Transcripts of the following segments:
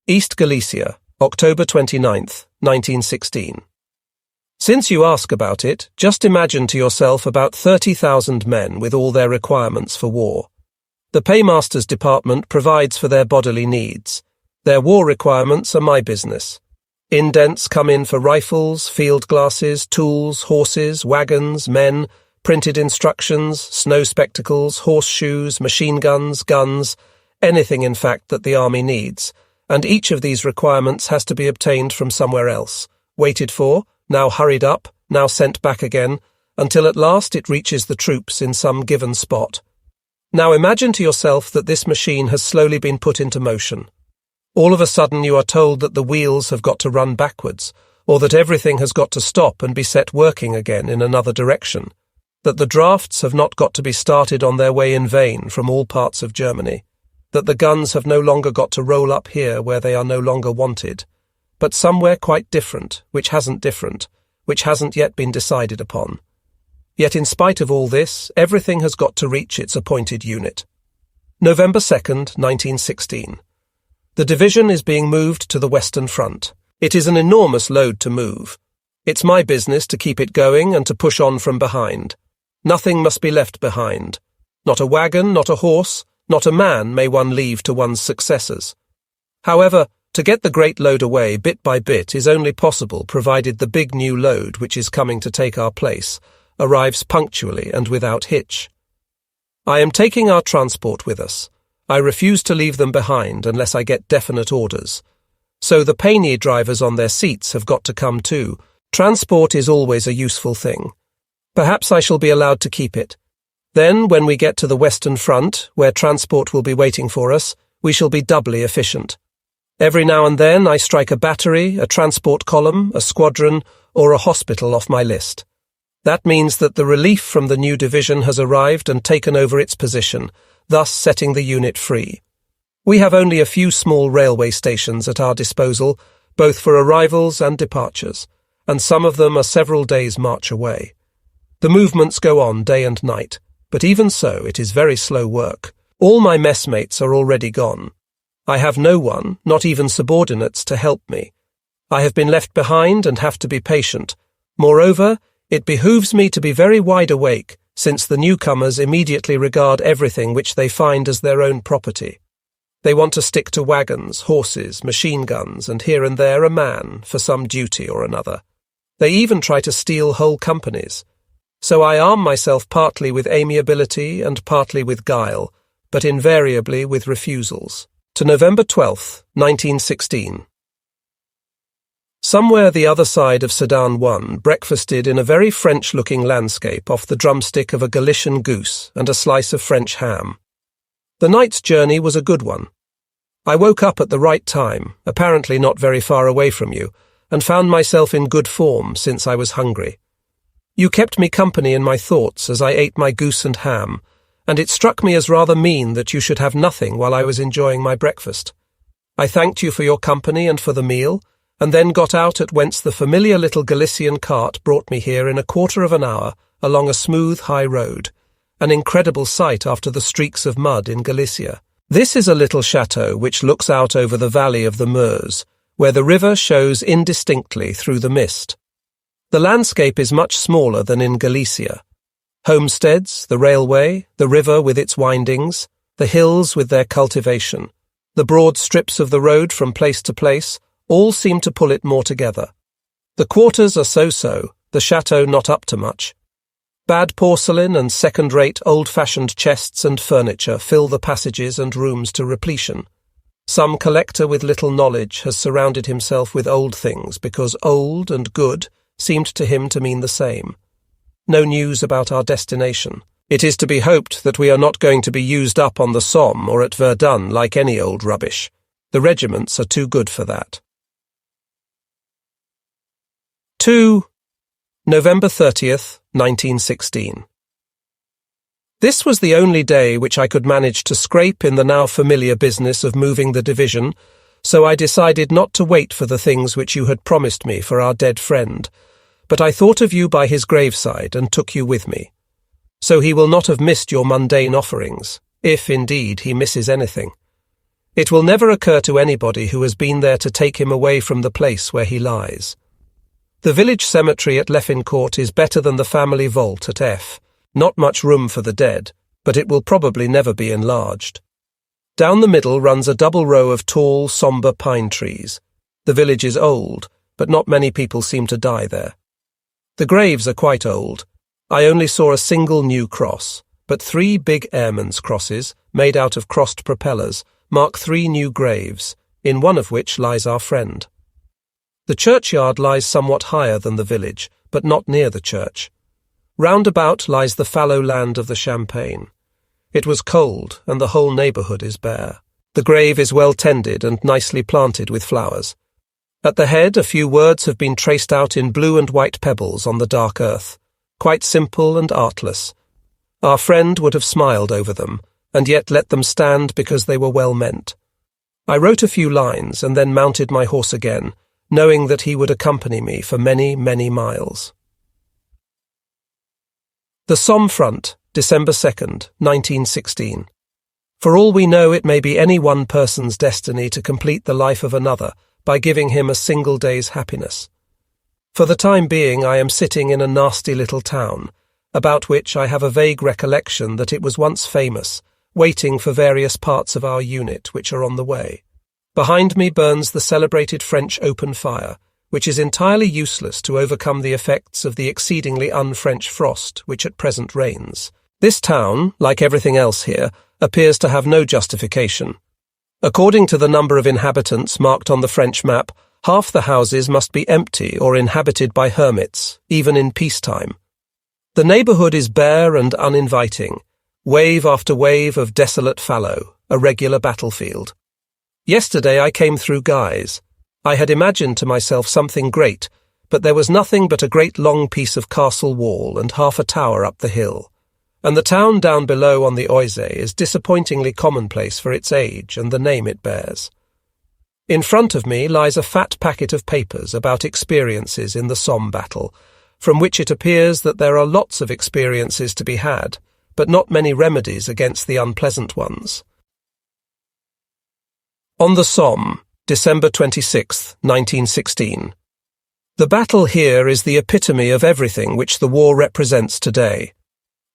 East Galicia, October 29th, 1916. Since you ask about it, just imagine to yourself about 30,000 men with all their requirements for war. The Paymaster's Department provides for their bodily needs. Their war requirements are my business. Indents come in for rifles, field glasses, tools, horses, wagons, men, printed instructions, snow spectacles, horseshoes, machine guns, guns, anything in fact that the army needs, and each of these requirements has to be obtained from somewhere else, waited for, now hurried up, now sent back again, until at last it reaches the troops in some given spot. Now imagine to yourself that this machine has slowly been put into motion. All of a sudden you are told that the wheels have got to run backwards, or that everything has got to stop and be set working again in another direction, that the drafts have not got to be started on their way in vain from all parts of Germany, that the guns have no longer got to roll up here where they are no longer wanted, but somewhere quite different, which hasn't yet been decided upon. Yet in spite of all this, everything has got to reach its appointed unit. November 2nd, 1916. The division is being moved to the Western Front. It is an enormous load to move. It's my business to keep it going and to push on from behind. Nothing must be left behind. Not a wagon, not a horse, not a man may one leave to one's successors. However, to get the great load away bit by bit is only possible provided the big new load which is coming to take our place arrives punctually and without hitch. I am taking our transport with us. I refuse to leave them behind unless I get definite orders. So the pannier drivers on their seats have got to come too. Transport is always a useful thing. Perhaps I shall be allowed to keep it. Then, when we get to the Western Front, where transport will be waiting for us, we shall be doubly efficient. Every now and then I strike a battery, a transport column, a squadron, or a hospital off my list. That means that the relief from the new division has arrived and taken over its position, thus setting the unit free. We have only a few small railway stations at our disposal, both for arrivals and departures, and some of them are several days' march away. The movements go on day and night, but even so it is very slow work. All my messmates are already gone. I have no one, not even subordinates, to help me. I have been left behind and have to be patient. Moreover, it behooves me to be very wide awake, since the newcomers immediately regard everything which they find as their own property. They want to stick to wagons, horses, machine guns, and here and there a man, for some duty or another. They even try to steal whole companies. So I arm myself partly with amiability and partly with guile, but invariably with refusals. To November 12th, 1916. Somewhere the other side of Sedan 1 breakfasted in a very French-looking landscape off the drumstick of a Galician goose and a slice of French ham. The night's journey was a good one. I woke up at the right time, apparently not very far away from you, and found myself in good form since I was hungry. You kept me company in my thoughts as I ate my goose and ham, and it struck me as rather mean that you should have nothing while I was enjoying my breakfast. I thanked you for your company and for the meal, and then got out at whence the familiar little Galician cart brought me here in a quarter of an hour along a smooth high road, an incredible sight after the streaks of mud in Galicia. This is a little chateau which looks out over the valley of the Meuse, where the river shows indistinctly through the mist. The landscape is much smaller than in Galicia. Homesteads, the railway, the river with its windings, the hills with their cultivation, the broad strips of the road from place to place, all seem to pull it more together. The quarters are so-so, the chateau not up to much. Bad porcelain and second-rate old-fashioned chests and furniture fill the passages and rooms to repletion. Some collector with little knowledge has surrounded himself with old things because old and good seemed to him to mean the same. No news about our destination. It is to be hoped that we are not going to be used up on the Somme or at Verdun like any old rubbish. The regiments are too good for that. 2. November 30th, 1916. This was the only day which I could manage to scrape in the now familiar business of moving the division, so I decided not to wait for the things which you had promised me for our dead friend, but I thought of you by his graveside and took you with me. So he will not have missed your mundane offerings, if indeed he misses anything. It will never occur to anybody who has been there to take him away from the place where he lies. The village cemetery at Leffencourt is better than the family vault at F. Not much room for the dead, but it will probably never be enlarged. Down the middle runs a double row of tall, sombre pine trees. The village is old, but not many people seem to die there. The graves are quite old. I only saw a single new cross, but 3 big airmen's crosses, made out of crossed propellers, mark 3 new graves, in one of which lies our friend. The churchyard lies somewhat higher than the village, but not near the church. Round about lies the fallow land of the Champagne. It was cold, and the whole neighbourhood is bare. The grave is well tended and nicely planted with flowers. At the head, a few words have been traced out in blue and white pebbles on the dark earth, quite simple and artless. Our friend would have smiled over them, and yet let them stand because they were well meant. I wrote a few lines and then mounted my horse again, knowing that he would accompany me for many, many miles. The Somme Front, December 2nd, 1916. For all we know, it may be any one person's destiny to complete the life of another by giving him a single day's happiness. For the time being, I am sitting in a nasty little town, about which I have a vague recollection that it was once famous, waiting for various parts of our unit which are on the way. Behind me burns the celebrated French open fire, which is entirely useless to overcome the effects of the exceedingly un-French frost which at present reigns. This town, like everything else here, appears to have no justification. According to the number of inhabitants marked on the French map, half the houses must be empty or inhabited by hermits, even in peacetime. The neighbourhood is bare and uninviting, wave after wave of desolate fallow, a regular battlefield. Yesterday I came through Guise. I had imagined to myself something great, but there was nothing but a great long piece of castle wall and half a tower up the hill. And the town down below on the Oise is disappointingly commonplace for its age and the name it bears. In front of me lies a fat packet of papers about experiences in the Somme battle, from which it appears that there are lots of experiences to be had, but not many remedies against the unpleasant ones. On the Somme, December 26, 1916. The battle here is the epitome of everything which the war represents today.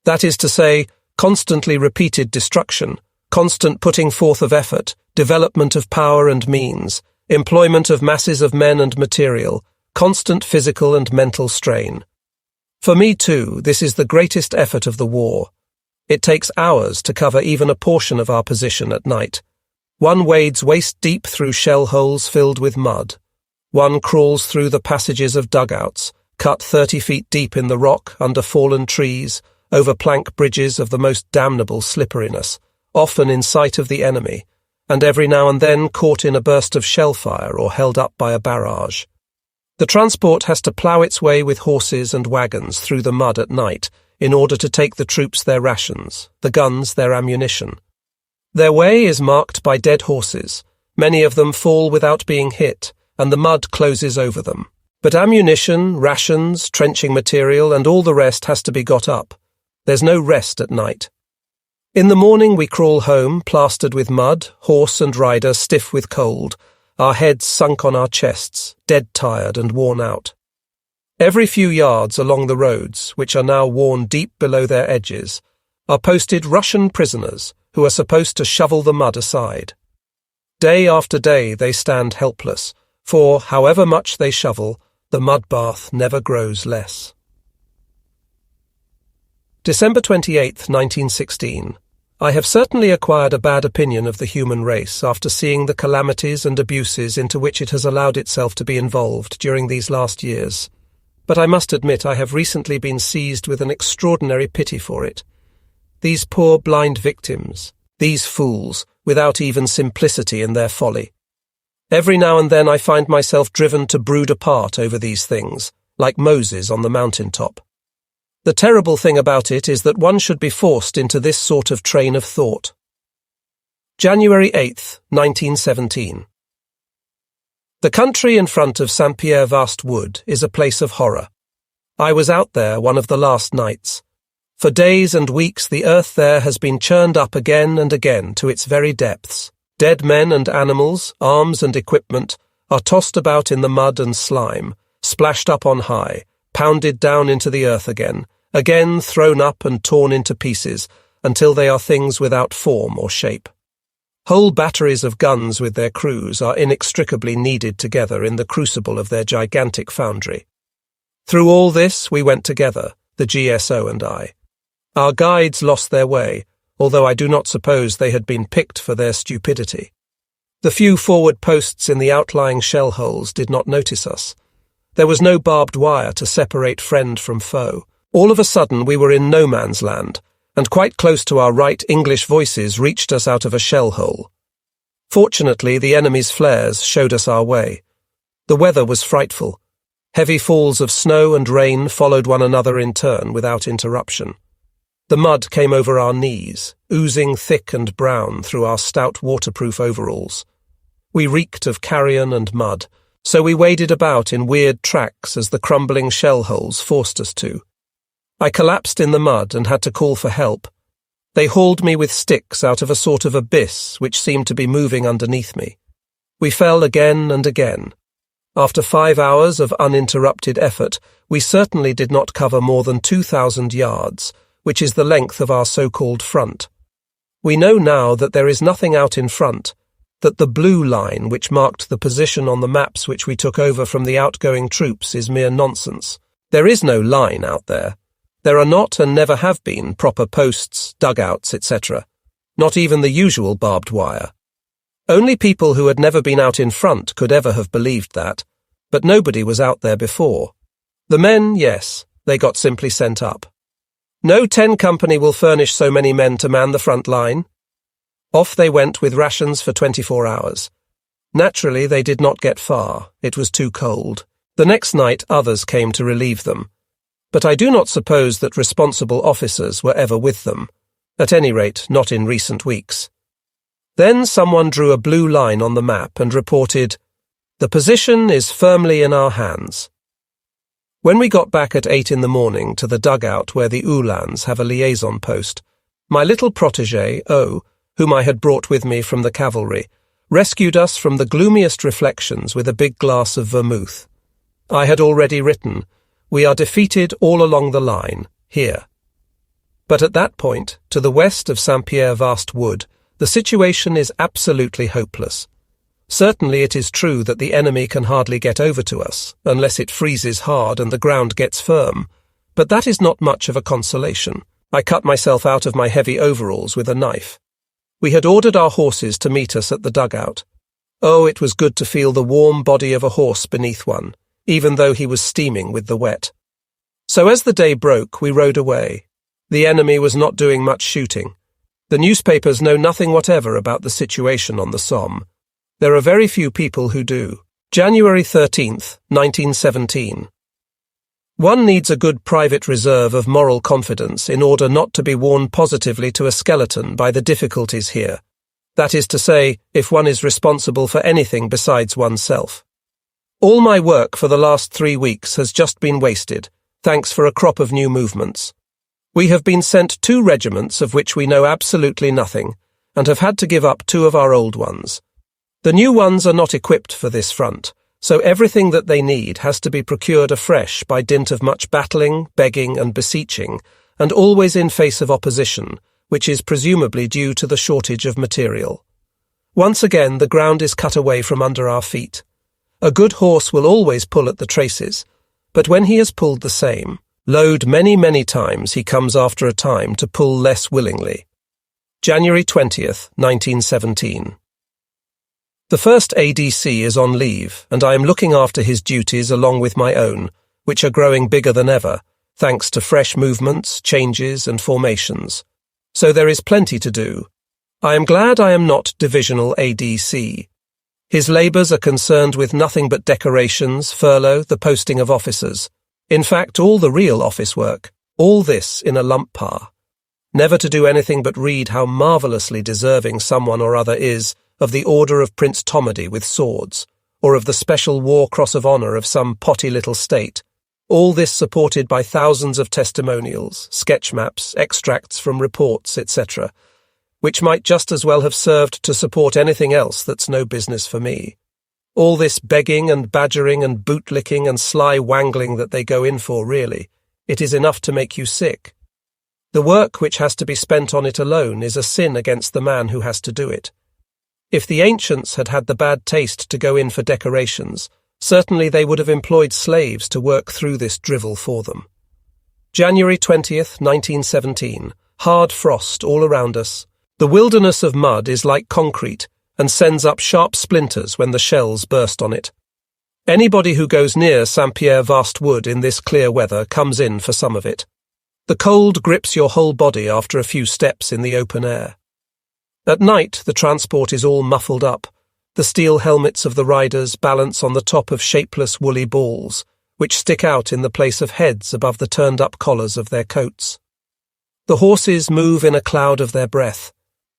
That is to say, constantly repeated destruction, constant putting forth of effort, development of power and means, employment of masses of men and material, constant physical and mental strain. For me, too, this is the greatest effort of the war. It takes hours to cover even a portion of our position at night. One wades waist-deep through shell holes filled with mud. One crawls through the passages of dugouts, cut 30 feet deep in the rock under fallen trees, over plank bridges of the most damnable slipperiness, often in sight of the enemy, and every now and then caught in a burst of shell fire or held up by a barrage. The transport has to plough its way with horses and wagons through the mud at night in order to take the troops their rations, the guns their ammunition. Their way is marked by dead horses. Many of them fall without being hit, and the mud closes over them. But ammunition, rations, trenching material, and all the rest has to be got up. There's no rest at night. In the morning we crawl home, plastered with mud, horse and rider stiff with cold, our heads sunk on our chests, dead tired and worn out. Every few yards along the roads, which are now worn deep below their edges, are posted Russian prisoners who are supposed to shovel the mud aside. Day after day they stand helpless, for, however much they shovel, the mud bath never grows less. December 28, 1916. I have certainly acquired a bad opinion of the human race after seeing the calamities and abuses into which it has allowed itself to be involved during these last years. But I must admit I have recently been seized with an extraordinary pity for it. These poor blind victims, these fools, without even simplicity in their folly. Every now and then I find myself driven to brood apart over these things, like Moses on the mountaintop. The terrible thing about it is that one should be forced into this sort of train of thought. January 8th, 1917. The country in front of Saint-Pierre-Vaste Wood is a place of horror. I was out there one of the last nights. For days and weeks the earth there has been churned up again and again to its very depths. Dead men and animals, arms and equipment, are tossed about in the mud and slime, splashed up on high, pounded down into the earth again thrown up and torn into pieces, until they are things without form or shape. Whole batteries of guns with their crews are inextricably kneaded together in the crucible of their gigantic foundry. Through all this we went together, the GSO and I. Our guides lost their way, although I do not suppose they had been picked for their stupidity. The few forward posts in the outlying shell holes did not notice us. There was no barbed wire to separate friend from foe. All of a sudden we were in no man's land, and quite close to our right English voices reached us out of a shell hole. Fortunately, the enemy's flares showed us our way. The weather was frightful. Heavy falls of snow and rain followed one another in turn without interruption. The mud came over our knees, oozing thick and brown through our stout waterproof overalls. We reeked of carrion and mud, so we waded about in weird tracks as the crumbling shell holes forced us to. I collapsed in the mud and had to call for help. They hauled me with sticks out of a sort of abyss which seemed to be moving underneath me. We fell again and again. After 5 hours of uninterrupted effort, we certainly did not cover more than 2,000 yards, which is the length of our so-called front. We know now that there is nothing out in front, that the blue line which marked the position on the maps which we took over from the outgoing troops is mere nonsense. There is no line out there. There are not and never have been proper posts, dugouts, etc. Not even the usual barbed wire. Only people who had never been out in front could ever have believed that, but nobody was out there before. The men, yes, they got simply sent up. No 10 company will furnish so many men to man the front line. Off they went with rations for 24 hours. Naturally, they did not get far. It was too cold. The next night others came to relieve them. But I do not suppose that responsible officers were ever with them. At any rate, not in recent weeks. Then someone drew a blue line on the map and reported, "The position is firmly in our hands." When we got back at 8 in the morning to the dugout where the Uhlans have a liaison post, my little protégé, O, whom I had brought with me from the cavalry, rescued us from the gloomiest reflections with a big glass of vermouth. I had already written, "We are defeated all along the line, here." But at that point, to the west of Saint-Pierre-Vaste Wood, the situation is absolutely hopeless. Certainly it is true that the enemy can hardly get over to us, unless it freezes hard and the ground gets firm, but that is not much of a consolation. I cut myself out of my heavy overalls with a knife. We had ordered our horses to meet us at the dugout. Oh, it was good to feel the warm body of a horse beneath one, even though he was steaming with the wet. So as the day broke, we rode away. The enemy was not doing much shooting. The newspapers know nothing whatever about the situation on the Somme. There are very few people who do. January 13th, 1917. One needs a good private reserve of moral confidence in order not to be worn positively to a skeleton by the difficulties here. That is to say, if one is responsible for anything besides oneself. All my work for the last 3 weeks has just been wasted, thanks for a crop of new movements. We have been sent 2 regiments of which we know absolutely nothing, and have had to give up 2 of our old ones. The new ones are not equipped for this front, so everything that they need has to be procured afresh by dint of much battling, begging and beseeching, and always in face of opposition, which is presumably due to the shortage of material. Once again the ground is cut away from under our feet. A good horse will always pull at the traces, but when he has pulled the same, load many times, he comes after a time to pull less willingly. January 20th, 1917. The first ADC is on leave, and I am looking after his duties along with my own, which are growing bigger than ever, thanks to fresh movements, changes and formations. So there is plenty to do. I am glad I am not divisional ADC. His labours are concerned with nothing but decorations, furlough, the posting of officers. In fact, all the real office work, all this in a lump par. Never to do anything but read how marvellously deserving someone or other is of the Order of Prince Tomedy with swords, or of the Special War Cross of Honour of some potty little state, all this supported by thousands of testimonials, sketch maps, extracts from reports, etc. which might just as well have served to support anything else that's no business for me. All this begging and badgering and bootlicking and sly wangling that they go in for, really, it is enough to make you sick. The work which has to be spent on it alone is a sin against the man who has to do it. If the ancients had had the bad taste to go in for decorations, certainly they would have employed slaves to work through this drivel for them. January 20th, 1917. Hard frost all around us. The wilderness of mud is like concrete and sends up sharp splinters when the shells burst on it. Anybody who goes near Saint-Pierre-Vaste Wood in this clear weather comes in for some of it. The cold grips your whole body after a few steps in the open air. At night, the transport is all muffled up. The steel helmets of the riders balance on the top of shapeless woolly balls, which stick out in the place of heads above the turned-up collars of their coats. The horses move in a cloud of their breath.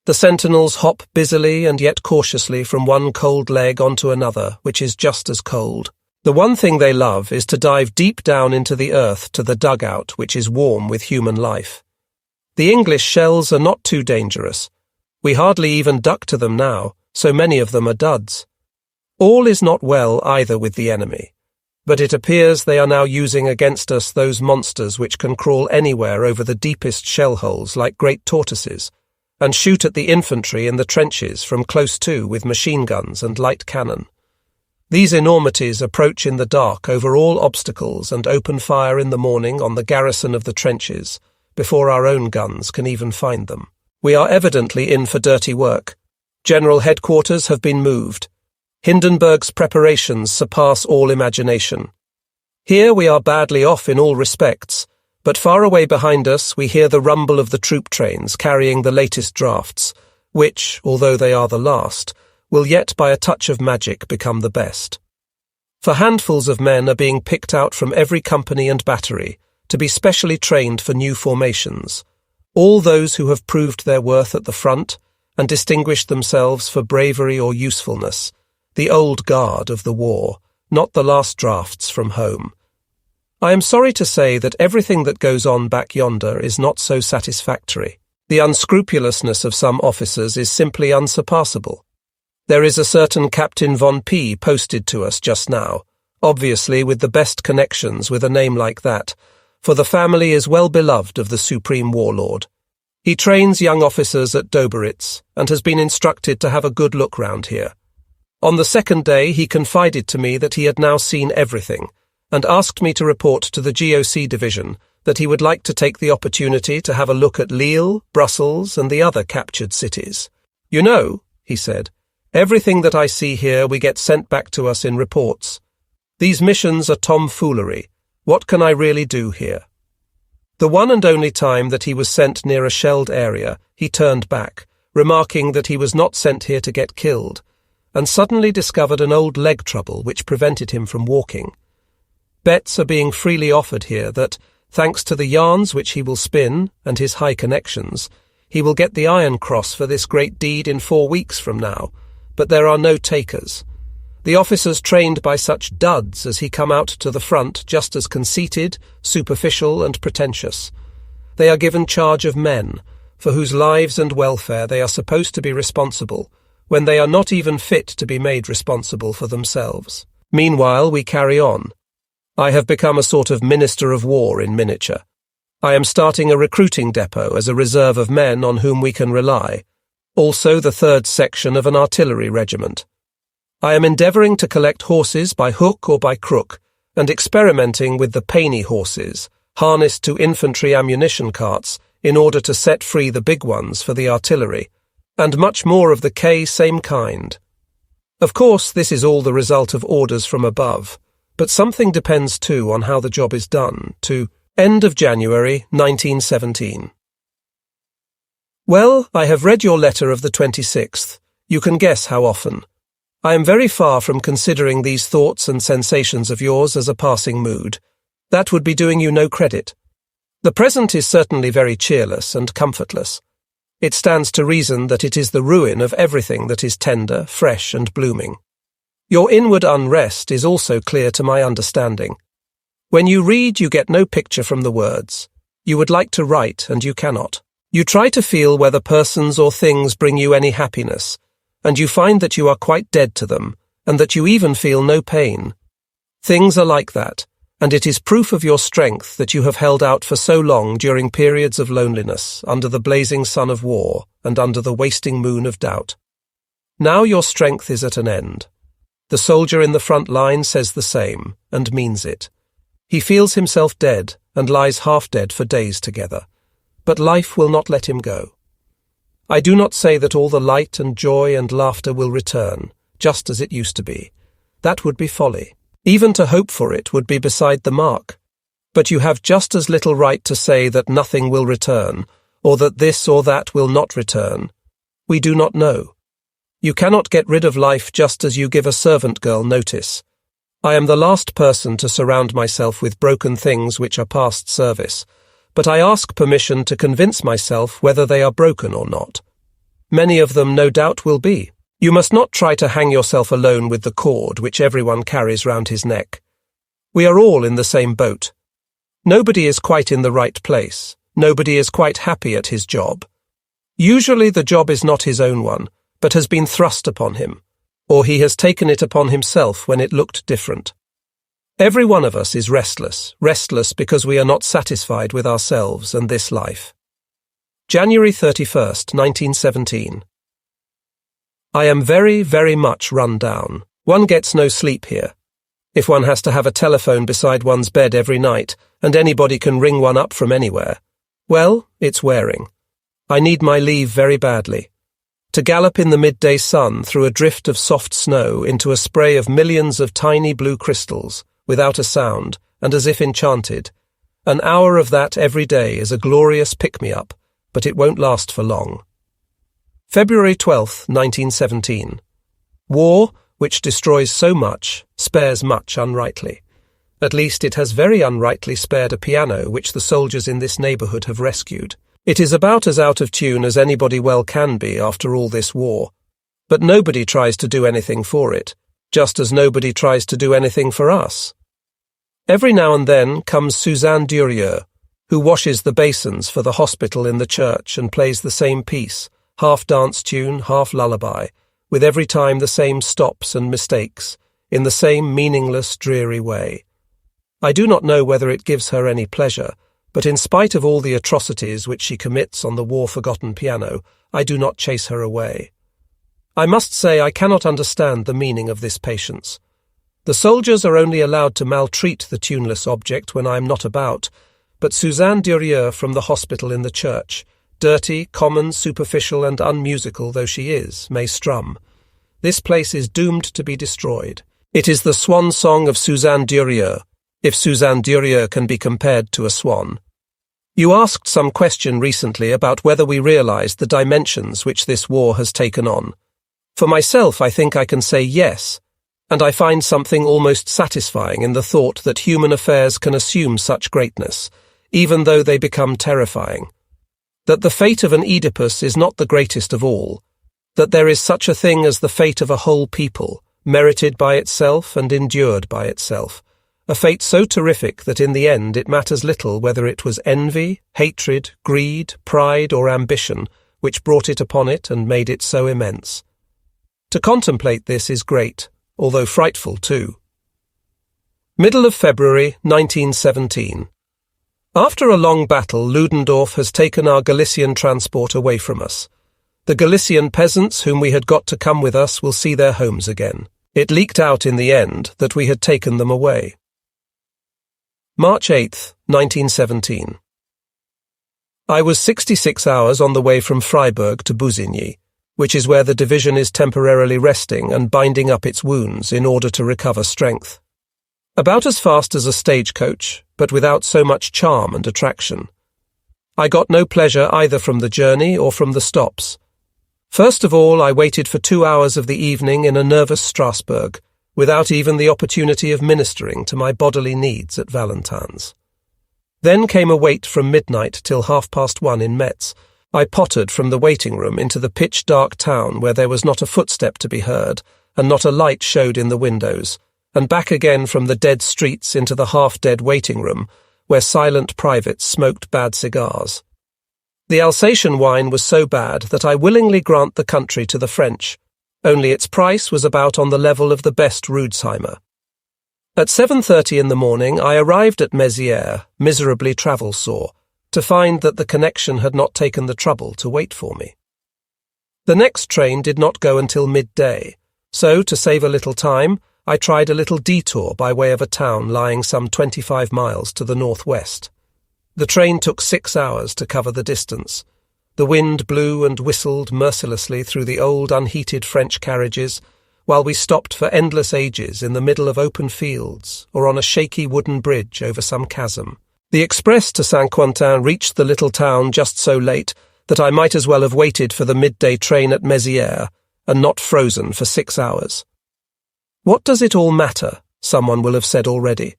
The sentinels hop busily and yet cautiously from one cold leg onto another, which is just as cold. The one thing they love is to dive deep down into the earth to the dugout, which is warm with human life. The English shells are not too dangerous. We hardly even duck to them now, so many of them are duds. All is not well either with the enemy, but it appears they are now using against us those monsters which can crawl anywhere over the deepest shell holes like great tortoises, and shoot at the infantry in the trenches from close to with machine guns and light cannon. These enormities approach in the dark over all obstacles and open fire in the morning on the garrison of the trenches, before our own guns can even find them. We are evidently in for dirty work. General headquarters have been moved. Hindenburg's preparations surpass all imagination. Here we are badly off in all respects, but far away behind us we hear the rumble of the troop trains carrying the latest drafts, which, although they are the last, will yet by a touch of magic become the best. For handfuls of men are being picked out from every company and battery to be specially trained for new formations, all those who have proved their worth at the front and distinguished themselves for bravery or usefulness, the old guard of the war, not the last drafts from home. I am sorry to say that everything that goes on back yonder is not so satisfactory. The unscrupulousness of some officers is simply unsurpassable. There is a certain Captain Von P posted to us just now, obviously with the best connections with a name like that, for the family is well beloved of the supreme warlord. He trains young officers at Doberitz and has been instructed to have a good look round here. On the second day he confided to me that he had now seen everything, and asked me to report to the GOC division that he would like to take the opportunity to have a look at Lille, Brussels, and the other captured cities. You know, he said, everything that I see here we get sent back to us in reports. These missions are tomfoolery. What can I really do here? The one and only time that he was sent near a shelled area, he turned back, remarking that he was not sent here to get killed, and suddenly discovered an old leg trouble which prevented him from walking. Bets are being freely offered here that, thanks to the yarns which he will spin and his high connections, he will get the Iron Cross for this great deed in 4 weeks from now, but there are no takers. The officers trained by such duds as he come out to the front just as conceited, superficial and pretentious. They are given charge of men, for whose lives and welfare they are supposed to be responsible, when they are not even fit to be made responsible for themselves. Meanwhile we carry on. I have become a sort of Minister of War in miniature. I am starting a recruiting depot as a reserve of men on whom we can rely, also the 3rd section of an artillery regiment. I am endeavouring to collect horses by hook or by crook, and experimenting with the penny horses, harnessed to infantry ammunition carts, in order to set free the big ones for the artillery, and much more of the same kind. Of course, this is all the result of orders from above, but something depends too on how the job is done, to end of January 1917. Well, I have read your letter of the 26th. You can guess how often. I am very far from considering these thoughts and sensations of yours as a passing mood. That would be doing you no credit. The present is certainly very cheerless and comfortless. It stands to reason that it is the ruin of everything that is tender, fresh, and blooming. Your inward unrest is also clear to my understanding. When you read, you get no picture from the words. You would like to write, and you cannot. You try to feel whether persons or things bring you any happiness, and you find that you are quite dead to them, and that you even feel no pain. Things are like that, and it is proof of your strength that you have held out for so long during periods of loneliness, under the blazing sun of war, and under the wasting moon of doubt. Now your strength is at an end. The soldier in the front line says the same, and means it. He feels himself dead, and lies half-dead for days together. But life will not let him go. I do not say that all the light and joy and laughter will return, just as it used to be. That would be folly. Even to hope for it would be beside the mark. But you have just as little right to say that nothing will return, or that this or that will not return. We do not know. You cannot get rid of life just as you give a servant girl notice. I am the last person to surround myself with broken things which are past service, but I ask permission to convince myself whether they are broken or not. Many of them no doubt will be. You must not try to hang yourself alone with the cord which everyone carries round his neck. We are all in the same boat. Nobody is quite in the right place. Nobody is quite happy at his job. Usually the job is not his own one, but has been thrust upon him, or he has taken it upon himself when it looked different. Every one of us is restless because we are not satisfied with ourselves and this life. January 31st, 1917. I am very, very much run down. One gets no sleep here. If one has to have a telephone beside one's bed every night, and anybody can ring one up from anywhere, well, it's wearing. I need my leave very badly. To gallop in the midday sun through a drift of soft snow into a spray of millions of tiny blue crystals, without a sound, and as if enchanted. An hour of that every day is a glorious pick-me-up, but it won't last for long. February 12th, 1917. War, which destroys so much, spares much unrightly. At least it has very unrightly spared a piano which the soldiers in this neighbourhood have rescued. It is about as out of tune as anybody well can be after all this war. But nobody tries to do anything for it, just as nobody tries to do anything for us. Every now and then comes Suzanne Durieux, who washes the basins for the hospital in the church and plays the same piece, half dance tune, half lullaby, with every time the same stops and mistakes, in the same meaningless, dreary way. I do not know whether it gives her any pleasure, but in spite of all the atrocities which she commits on the war-forgotten piano, I do not chase her away. I must say I cannot understand the meaning of this patience. The soldiers are only allowed to maltreat the tuneless object when I am not about, but Suzanne Durieux from the hospital in the church, dirty, common, superficial and unmusical though she is, may strum. This place is doomed to be destroyed. It is the swan song of Suzanne Durieux, if Suzanne Durieux can be compared to a swan. You asked some question recently about whether we realized the dimensions which this war has taken on. For myself, I think I can say yes, and I find something almost satisfying in the thought that human affairs can assume such greatness, even though they become terrifying. That the fate of an Oedipus is not the greatest of all, that there is such a thing as the fate of a whole people, merited by itself and endured by itself, a fate so terrific that in the end it matters little whether it was envy, hatred, greed, pride or ambition which brought it upon it and made it so immense. To contemplate this is great, although frightful too. Middle of February, 1917. After a long battle, Ludendorff has taken our Galician transport away from us. The Galician peasants whom we had got to come with us will see their homes again. It leaked out in the end that we had taken them away. March 8th, 1917. I was 66 hours on the way from Freiburg to Busigny, which is where the division is temporarily resting and binding up its wounds in order to recover strength. About as fast as a stagecoach, but without so much charm and attraction. I got no pleasure either from the journey or from the stops. First of all, I waited for 2 hours of the evening in a nervous Strasbourg, without even the opportunity of ministering to my bodily needs at Valentine's. Then came a wait from midnight till 1:30 in Metz. I pottered from the waiting room into the pitch-dark town where there was not a footstep to be heard, and not a light showed in the windows, and back again from the dead streets into the half-dead waiting room, where silent privates smoked bad cigars. The Alsatian wine was so bad that I willingly grant the country to the French, only its price was about on the level of the best Rudesheimer. At 7:30 in the morning I arrived at Mézières, miserably travel-sore, to find that the connection had not taken the trouble to wait for me. The next train did not go until midday, so, to save a little time, I tried a little detour by way of a town lying some 25 miles to the northwest. The train took 6 hours to cover the distance. The wind blew and whistled mercilessly through the old unheated French carriages, while we stopped for endless ages in the middle of open fields or on a shaky wooden bridge over some chasm. The express to Saint-Quentin reached the little town just so late that I might as well have waited for the midday train at Mézières and not frozen for 6 hours. What does it all matter? Someone will have said already.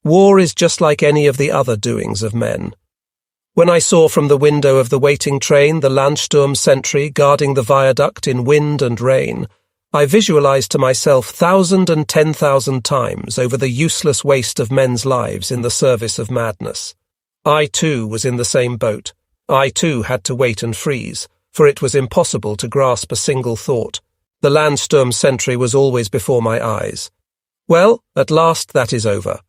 War is just like any of the other doings of men. When I saw from the window of the waiting train the Landsturm sentry guarding the viaduct in wind and rain, I visualized to myself 1,000 and 10,000 times over the useless waste of men's lives in the service of madness. I too was in the same boat. I too had to wait and freeze, for it was impossible to grasp a single thought. The Landsturm sentry was always before my eyes. Well, at last that is over.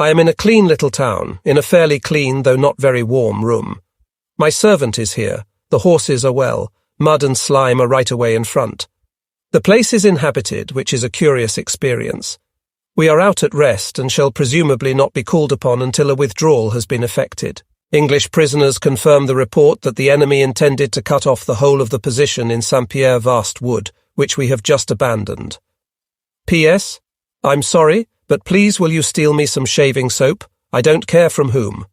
I am in a clean little town, in a fairly clean though not very warm room. My servant is here, the horses are well, mud and slime are right away in front. The place is inhabited, which is a curious experience. We are out at rest and shall presumably not be called upon until a withdrawal has been effected. English prisoners confirm the report that the enemy intended to cut off the whole of the position in Saint-Pierre-Vast Wood, which we have just abandoned. P.S. I'm sorry, but please will you steal me some shaving soap? I don't care from whom.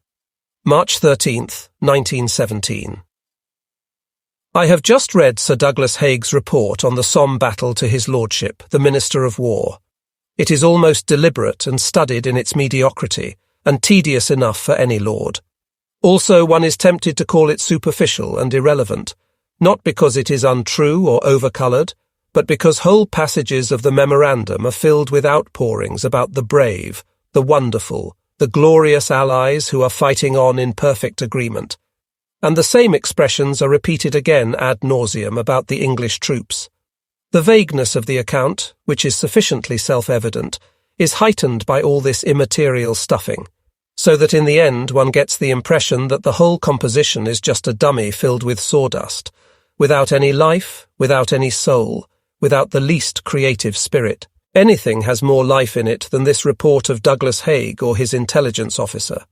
March 13th, 1917. I have just read Sir Douglas Haig's report on the Somme battle to his lordship, the Minister of War. It is almost deliberate and studied in its mediocrity, and tedious enough for any lord. Also, one is tempted to call it superficial and irrelevant, not because it is untrue or overcoloured, but because whole passages of the memorandum are filled with outpourings about the brave, the wonderful, the glorious allies who are fighting on in perfect agreement. And the same expressions are repeated again ad nauseam about the English troops. The vagueness of the account, which is sufficiently self-evident, is heightened by all this immaterial stuffing, so that in the end one gets the impression that the whole composition is just a dummy filled with sawdust, without any life, without any soul, without the least creative spirit. Anything has more life in it than this report of Douglas Haig or his intelligence officer.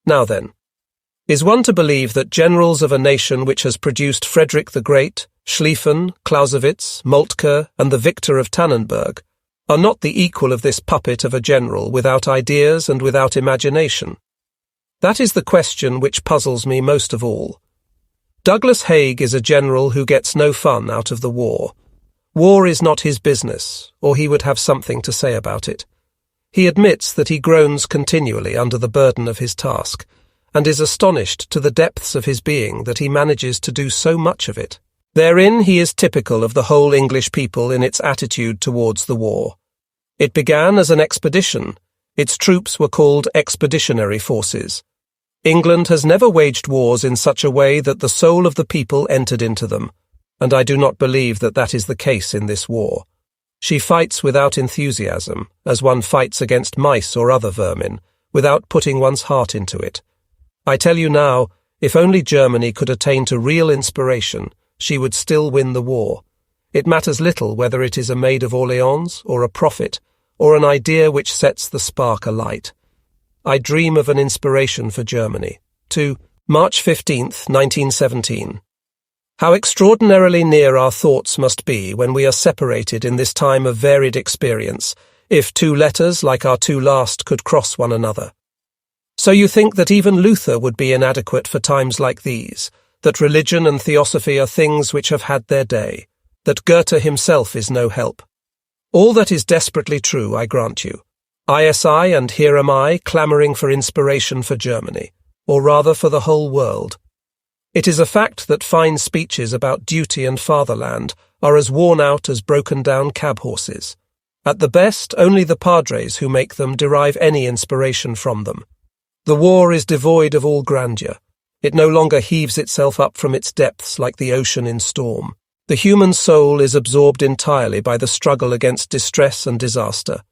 Now then, is one to believe that generals of a nation which has produced Frederick the Great, Schlieffen, Clausewitz, Moltke, and the victor of Tannenberg, are not the equal of this puppet of a general without ideas and without imagination? That is the question which puzzles me most of all. Douglas Haig is a general who gets no fun out of the war. War is not his business, or he would have something to say about it. He admits that he groans continually under the burden of his task, and is astonished to the depths of his being that he manages to do so much of it. Therein he is typical of the whole English people in its attitude towards the war. It began as an expedition. Its troops were called expeditionary forces. England has never waged wars in such a way that the soul of the people entered into them, and I do not believe that that is the case in this war. She fights without enthusiasm, as one fights against mice or other vermin, without putting one's heart into it. I tell you now, if only Germany could attain to real inspiration, she would still win the war. It matters little whether it is a Maid of Orleans, or a prophet, or an idea which sets the spark alight. I dream of an inspiration for Germany. To March 15th, 1917. How extraordinarily near our thoughts must be when we are separated in this time of varied experience, if two letters like our two last could cross one another. So you think that even Luther would be inadequate for times like these, that religion and theosophy are things which have had their day, that Goethe himself is no help. All that is desperately true, I grant you. ISI and here am I clamouring for inspiration for Germany, or rather for the whole world. It is a fact that fine speeches about duty and fatherland are as worn out as broken-down cab horses. At the best, only the padres who make them derive any inspiration from them. The war is devoid of all grandeur. It no longer heaves itself up from its depths like the ocean in storm. The human soul is absorbed entirely by the struggle against distress and disaster.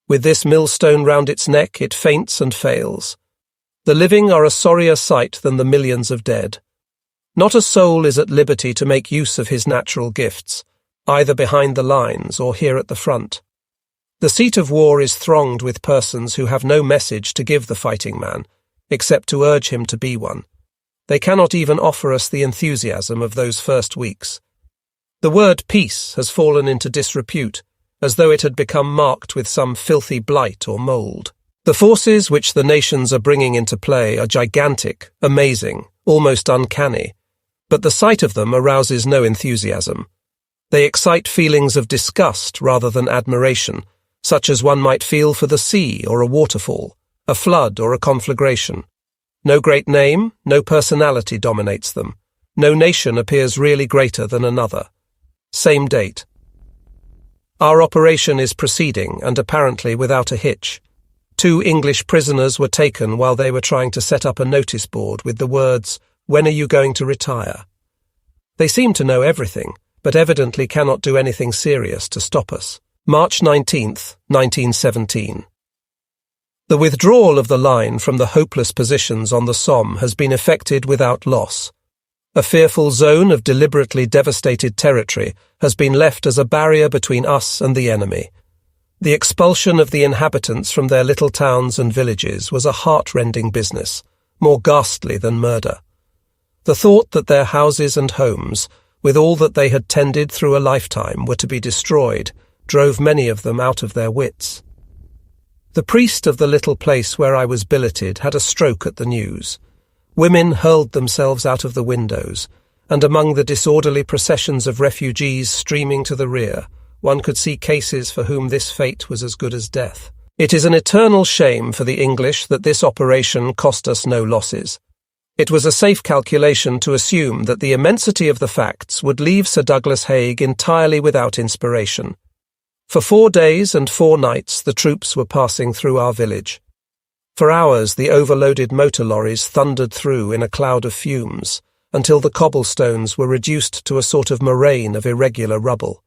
With this millstone round its neck, it faints and fails. The living are a sorrier sight than the millions of dead. Not a soul is at liberty to make use of his natural gifts, either behind the lines or here at the front. The seat of war is thronged with persons who have no message to give the fighting man, except to urge him to be one. They cannot even offer us the enthusiasm of those first weeks. The word peace has fallen into disrepute, as though it had become marked with some filthy blight or mould. The forces which the nations are bringing into play are gigantic, amazing, almost uncanny, but the sight of them arouses no enthusiasm. They excite feelings of disgust rather than admiration, such as one might feel for the sea or a waterfall, a flood or a conflagration. No great name, no personality dominates them. No nation appears really greater than another. Same date. Our operation is proceeding, and apparently without a hitch. 2 English prisoners were taken while they were trying to set up a notice board with the words, "When are you going to retire?" They seem to know everything, but evidently cannot do anything serious to stop us. March 19th, 1917. The withdrawal of the line from the hopeless positions on the Somme has been effected without loss. A fearful zone of deliberately devastated territory has been left as a barrier between us and the enemy. The expulsion of the inhabitants from their little towns and villages was a heart-rending business, more ghastly than murder. The thought that their houses and homes, with all that they had tended through a lifetime, were to be destroyed, drove many of them out of their wits. The priest of the little place where I was billeted had a stroke at the news. Women hurled themselves out of the windows, and among the disorderly processions of refugees streaming to the rear, one could see cases for whom this fate was as good as death. It is an eternal shame for the English that this operation cost us no losses. It was a safe calculation to assume that the immensity of the facts would leave Sir Douglas Haig entirely without inspiration. For 4 days and 4 nights the troops were passing through our village. For hours the overloaded motor lorries thundered through in a cloud of fumes, until the cobblestones were reduced to a sort of moraine of irregular rubble.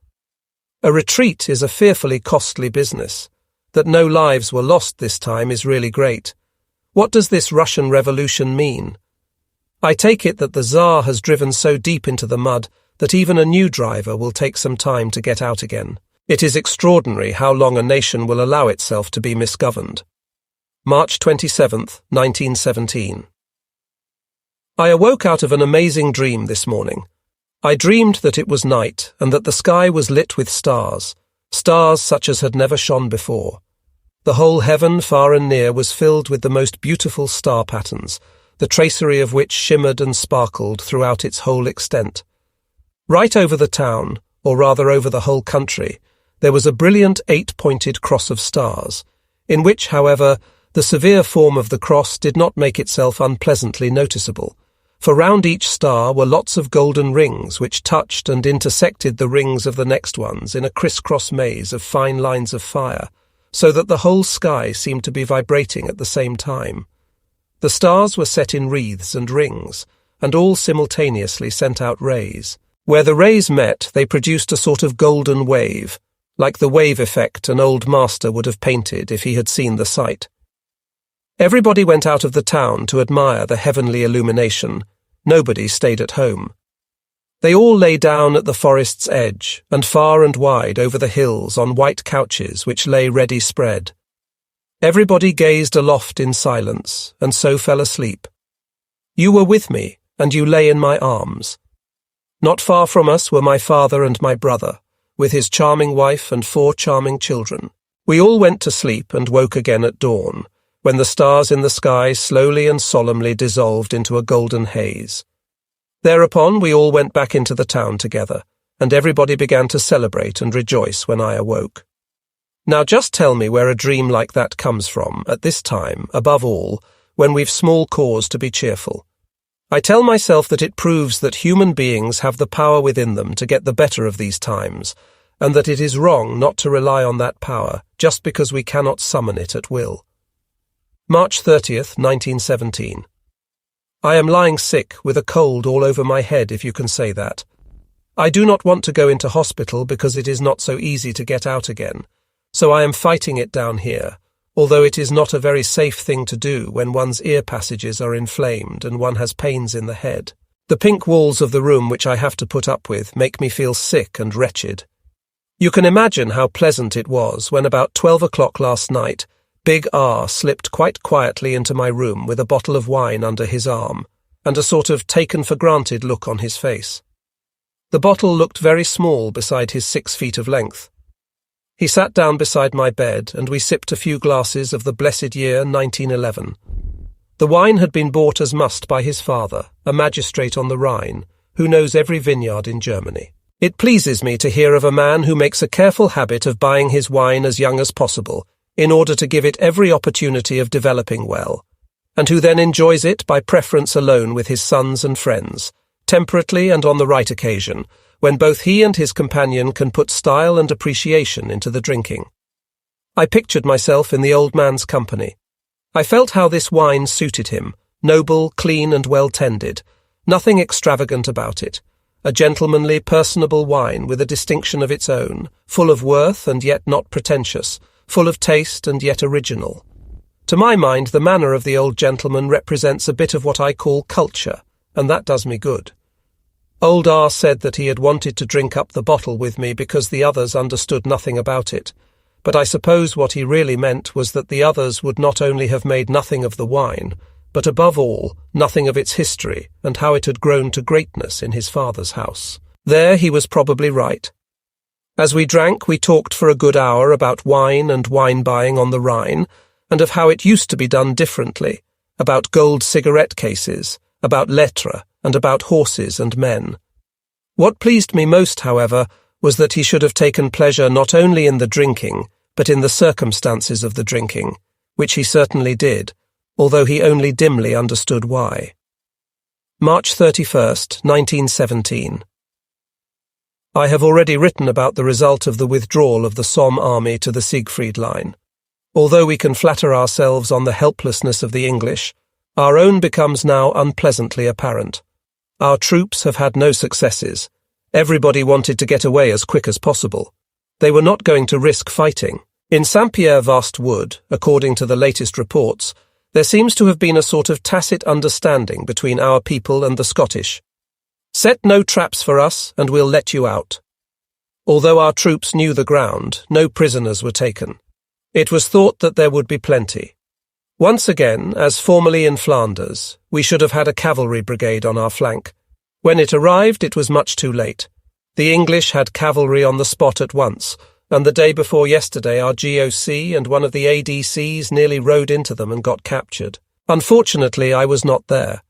A retreat is a fearfully costly business. That no lives were lost this time is really great. What does this Russian Revolution mean? I take it that the Tsar has driven so deep into the mud that even a new driver will take some time to get out again. It is extraordinary how long a nation will allow itself to be misgoverned. March 27th, 1917. I awoke out of an amazing dream this morning. I dreamed that it was night and that the sky was lit with stars, stars such as had never shone before. The whole heaven, far and near, was filled with the most beautiful star patterns, the tracery of which shimmered and sparkled throughout its whole extent. Right over the town, or rather over the whole country, there was a brilliant 8-pointed cross of stars, in which, however, the severe form of the cross did not make itself unpleasantly noticeable, for round each star were lots of golden rings which touched and intersected the rings of the next ones in a criss-cross maze of fine lines of fire, so that the whole sky seemed to be vibrating at the same time. The stars were set in wreaths and rings, and all simultaneously sent out rays. Where the rays met, they produced a sort of golden wave, like the wave effect an old master would have painted if he had seen the sight. Everybody went out of the town to admire the heavenly illumination. Nobody stayed at home. They all lay down at the forest's edge, and far and wide over the hills on white couches which lay ready spread. Everybody gazed aloft in silence, and so fell asleep. You were with me, and you lay in my arms. Not far from us were my father and my brother, with his charming wife and 4 charming children. We all went to sleep and woke again at dawn, when the stars in the sky slowly and solemnly dissolved into a golden haze. Thereupon we all went back into the town together, and everybody began to celebrate and rejoice when I awoke. Now just tell me where a dream like that comes from, at this time, above all, when we've small cause to be cheerful. I tell myself that it proves that human beings have the power within them to get the better of these times, and that it is wrong not to rely on that power just because we cannot summon it at will. March 30th, 1917. I am lying sick with a cold all over my head, if you can say that. I do not want to go into hospital because it is not so easy to get out again, so I am fighting it down here, although it is not a very safe thing to do when one's ear passages are inflamed and one has pains in the head. The pink walls of the room which I have to put up with make me feel sick and wretched. You can imagine how pleasant it was when about 12 o'clock last night, Big R slipped quite quietly into my room with a bottle of wine under his arm and a sort of taken-for-granted look on his face. The bottle looked very small beside his 6 feet of length. He sat down beside my bed and we sipped a few glasses of the blessed year 1911. The wine had been bought as must by his father, a magistrate on the Rhine, who knows every vineyard in Germany. It pleases me to hear of a man who makes a careful habit of buying his wine as young as possible, in order to give it every opportunity of developing well, and who then enjoys it by preference alone with his sons and friends, temperately and on the right occasion, when both he and his companion can put style and appreciation into the drinking. I pictured myself in the old man's company. I felt how this wine suited him, noble, clean and well-tended, nothing extravagant about it, a gentlemanly, personable wine with a distinction of its own, full of worth and yet not pretentious, full of taste and yet original. To my mind, the manner of the old gentleman represents a bit of what I call culture, and that does me good. Old R said that he had wanted to drink up the bottle with me because the others understood nothing about it, but I suppose what he really meant was that the others would not only have made nothing of the wine, but above all, nothing of its history and how it had grown to greatness in his father's house. There he was probably right. As we drank, we talked for a good hour about wine and wine-buying on the Rhine, and of how it used to be done differently, about gold cigarette cases, about lettres, and about horses and men. What pleased me most, however, was that he should have taken pleasure not only in the drinking, but in the circumstances of the drinking, which he certainly did, although he only dimly understood why. March 31st, 1917. I have already written about the result of the withdrawal of the Somme army to the Siegfried Line. Although we can flatter ourselves on the helplessness of the English, our own becomes now unpleasantly apparent. Our troops have had no successes. Everybody wanted to get away as quick as possible. They were not going to risk fighting. In Saint-Pierre-Vaste-Wood, according to the latest reports, there seems to have been a sort of tacit understanding between our people and the Scottish. Set no traps for us, and we'll let you out. Although our troops knew the ground, no prisoners were taken. It was thought that there would be plenty. Once again, as formerly in Flanders, we should have had a cavalry brigade on our flank. When it arrived, it was much too late. The English had cavalry on the spot at once, and the day before yesterday our GOC and one of the ADCs nearly rode into them and got captured. Unfortunately, I was not there.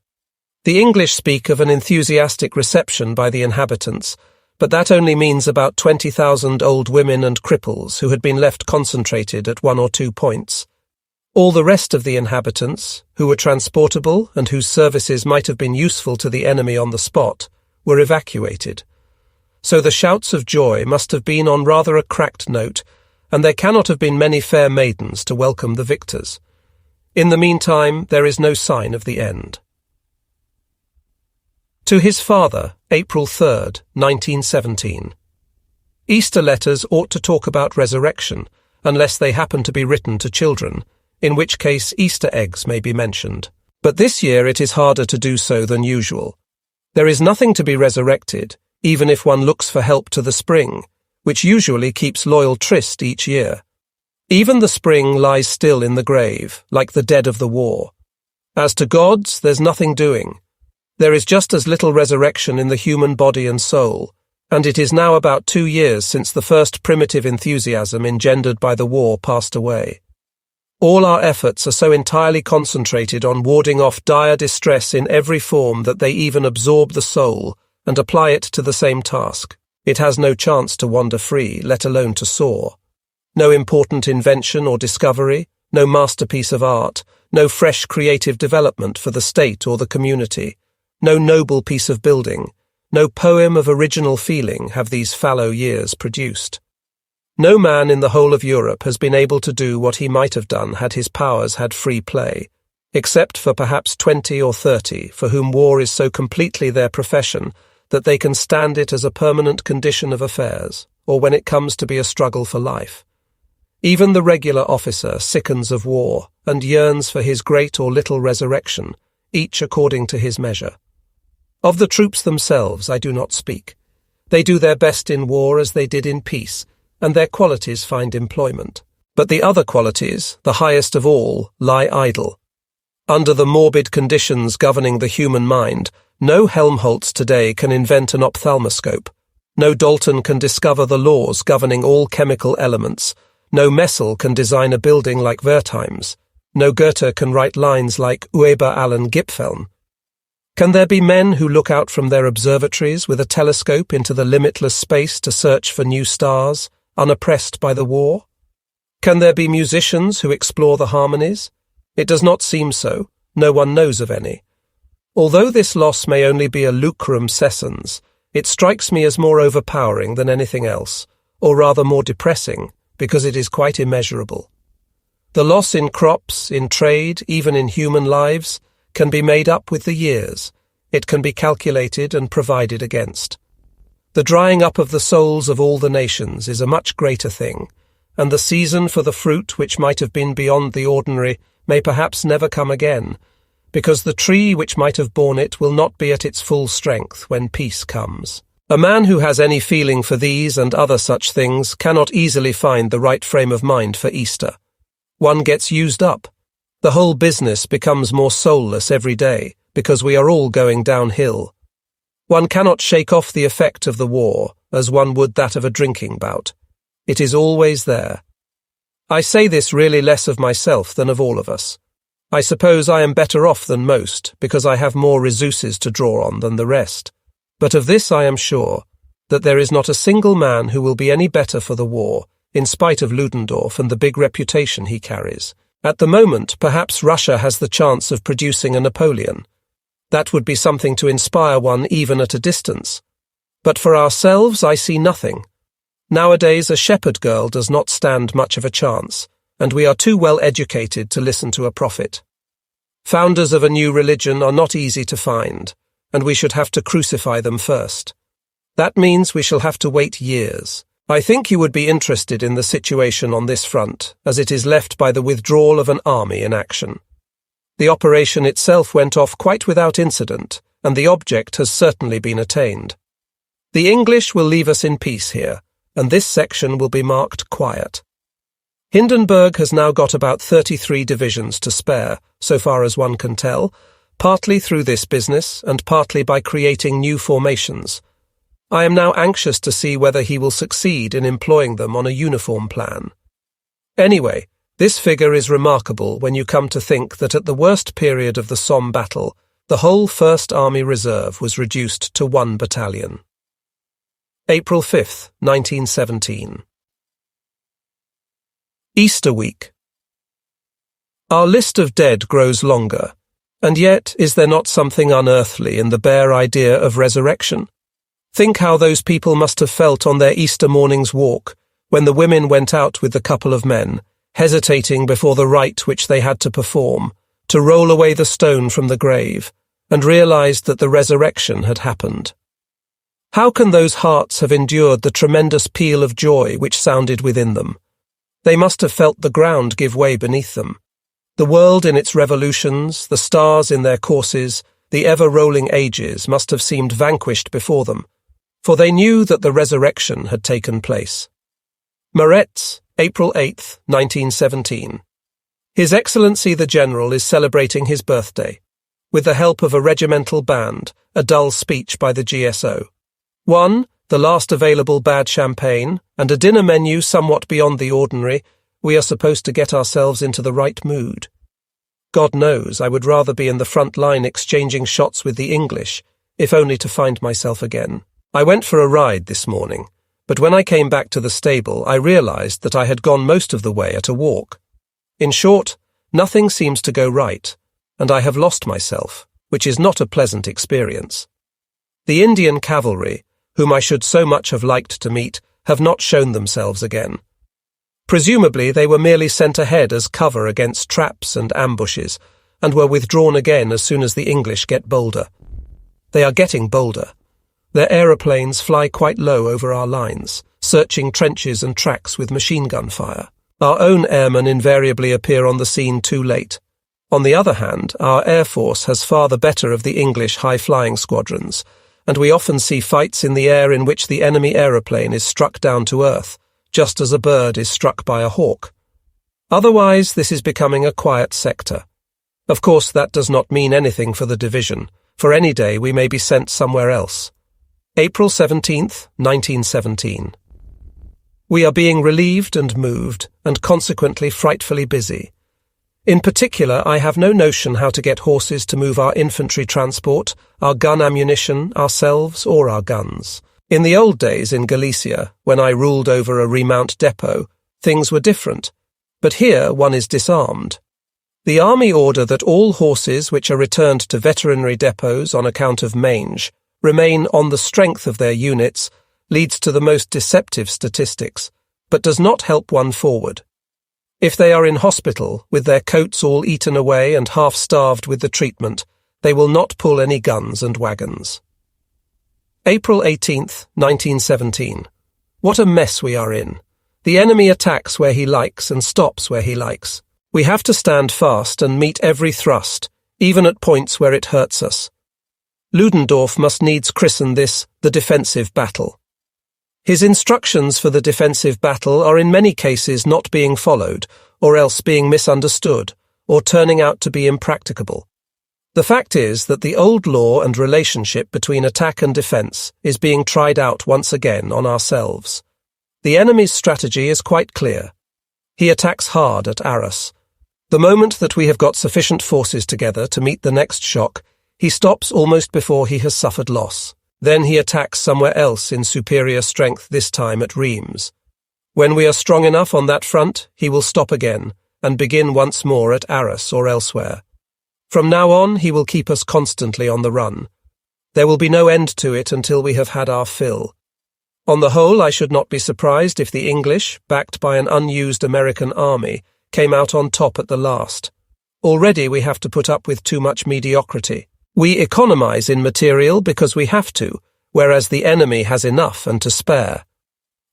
The English speak of an enthusiastic reception by the inhabitants, but that only means about 20,000 old women and cripples who had been left concentrated at 1 or 2 points. All the rest of the inhabitants, who were transportable and whose services might have been useful to the enemy on the spot, were evacuated. So the shouts of joy must have been on rather a cracked note, and there cannot have been many fair maidens to welcome the victors. In the meantime, there is no sign of the end. To his father, April 3rd, 1917. Easter letters ought to talk about resurrection, unless they happen to be written to children, in which case Easter eggs may be mentioned. But this year it is harder to do so than usual. There is nothing to be resurrected, even if one looks for help to the spring, which usually keeps loyal tryst each year. Even the spring lies still in the grave, like the dead of the war. As to gods, there's nothing doing. There is just as little resurrection in the human body and soul, and it is now about 2 years since the first primitive enthusiasm engendered by the war passed away. All our efforts are so entirely concentrated on warding off dire distress in every form that they even absorb the soul and apply it to the same task. It has no chance to wander free, let alone to soar. No important invention or discovery, no masterpiece of art, no fresh creative development for the state or the community, no noble piece of building, no poem of original feeling have these fallow years produced. No man in the whole of Europe has been able to do what he might have done had his powers had free play. except for perhaps 20 or 30 for whom war is so completely their profession that they can stand it as a permanent condition of affairs, or when it comes to be a struggle for life. Even the regular officer sickens of war and yearns for his great or little resurrection, each according to his measure. Of the troops themselves I do not speak. They do their best in war as they did in peace, and their qualities find employment. But the other qualities, the highest of all, lie idle. Under the morbid conditions governing the human mind, no Helmholtz today can invent an ophthalmoscope. No Dalton can discover the laws governing all chemical elements. No Messel can design a building like Wertheim's. No Goethe can write lines like Über allen Gipfeln. Can there be men who look out from their observatories with a telescope into the limitless space to search for new stars, unoppressed by the war? Can there be musicians who explore the harmonies? It does not seem so. No one knows of any. Although this loss may only be a lucrum sessens, it strikes me as more overpowering than anything else, or rather more depressing, because it is quite immeasurable. The loss in crops, in trade, even in human lives, can be made up with the years. It can be calculated and provided against. The drying up of the souls of all the nations is a much greater thing, and the season for the fruit which might have been beyond the ordinary may perhaps never come again, because the tree which might have borne it will not be at its full strength when peace comes. A man who has any feeling for these and other such things cannot easily find the right frame of mind for Easter. One gets used up. The whole business becomes more soulless every day, because we are all going downhill. One cannot shake off the effect of the war, as one would that of a drinking bout. It is always there. I say this really less of myself than of all of us. I suppose I am better off than most, because I have more resources to draw on than the rest. But of this I am sure, that there is not a single man who will be any better for the war, in spite of Ludendorff and the big reputation he carries. At the moment, perhaps Russia has the chance of producing a Napoleon. That would be something to inspire one even at a distance. But for ourselves I see nothing. Nowadays a shepherd girl does not stand much of a chance, and we are too well educated to listen to a prophet. Founders of a new religion are not easy to find, and we should have to crucify them first. That means we shall have to wait years. I think you would be interested in the situation on this front, as it is left by the withdrawal of an army in action. The operation itself went off quite without incident, and the object has certainly been attained. The English will leave us in peace here, and this section will be marked quiet. Hindenburg has now got about 33 divisions to spare, so far as one can tell, partly through this business and partly by creating new formations. I am now anxious to see whether he will succeed in employing them on a uniform plan. Anyway, this figure is remarkable when you come to think that at the worst period of the Somme battle, the whole First Army Reserve was reduced to 1 battalion. April 5th, 1917. Easter week. Our list of dead grows longer, and yet is there not something unearthly in the bare idea of resurrection? Think how those people must have felt on their Easter morning's walk, when the women went out with the couple of men, hesitating before the rite which they had to perform, to roll away the stone from the grave, and realized that the resurrection had happened. How can those hearts have endured the tremendous peal of joy which sounded within them? They must have felt the ground give way beneath them. The world in its revolutions, the stars in their courses, the ever-rolling ages must have seemed vanquished before them, for they knew that the resurrection had taken place. Moretz, April 8th, 1917. His Excellency the General is celebrating his birthday. With the help of a regimental band, a dull speech by the GSO. 1. The last available bad champagne, and a dinner menu somewhat beyond the ordinary, we are supposed to get ourselves into the right mood. God knows I would rather be in the front line exchanging shots with the English, if only to find myself again. I went for a ride this morning, but when I came back to the stable I realized that I had gone most of the way at a walk. In short, nothing seems to go right, and I have lost myself, which is not a pleasant experience. The Indian cavalry, whom I should so much have liked to meet, have not shown themselves again. Presumably they were merely sent ahead as cover against traps and ambushes, and were withdrawn again as soon as the English get bolder. They are getting bolder. Their aeroplanes fly quite low over our lines, searching trenches and tracks with machine gun fire. Our own airmen invariably appear on the scene too late. On the other hand, our Air Force has far the better of the English high-flying squadrons, and we often see fights in the air in which the enemy aeroplane is struck down to earth, just as a bird is struck by a hawk. Otherwise, this is becoming a quiet sector. Of course, that does not mean anything for the division, for any day we may be sent somewhere else. April 17th, 1917. We are being relieved and moved, and consequently frightfully busy. In particular, I have no notion how to get horses to move our infantry transport, our gun ammunition, ourselves, or our guns. In the old days in Galicia, when I ruled over a remount depot, things were different. But here one is disarmed. The army order that all horses which are returned to veterinary depots on account of mange remain on the strength of their units leads to the most deceptive statistics, but does not help one forward. If they are in hospital, with their coats all eaten away and half-starved with the treatment, they will not pull any guns and wagons. April 18th, 1917. What a mess we are in. The enemy attacks where he likes and stops where he likes. We have to stand fast and meet every thrust, even at points where it hurts us. Ludendorff must needs christen this the defensive battle. His instructions for the defensive battle are in many cases not being followed, or else being misunderstood, or turning out to be impracticable. The fact is that the old law and relationship between attack and defense is being tried out once again on ourselves. The enemy's strategy is quite clear. He attacks hard at Arras. The moment that we have got sufficient forces together to meet the next shock, he stops almost before he has suffered loss. Then he attacks somewhere else in superior strength, this time at Reims. When we are strong enough on that front, he will stop again and begin once more at Arras or elsewhere. From now on, he will keep us constantly on the run. There will be no end to it until we have had our fill. On the whole, I should not be surprised if the English, backed by an unused American army, came out on top at the last. Already we have to put up with too much mediocrity. We economize in material because we have to, whereas the enemy has enough and to spare.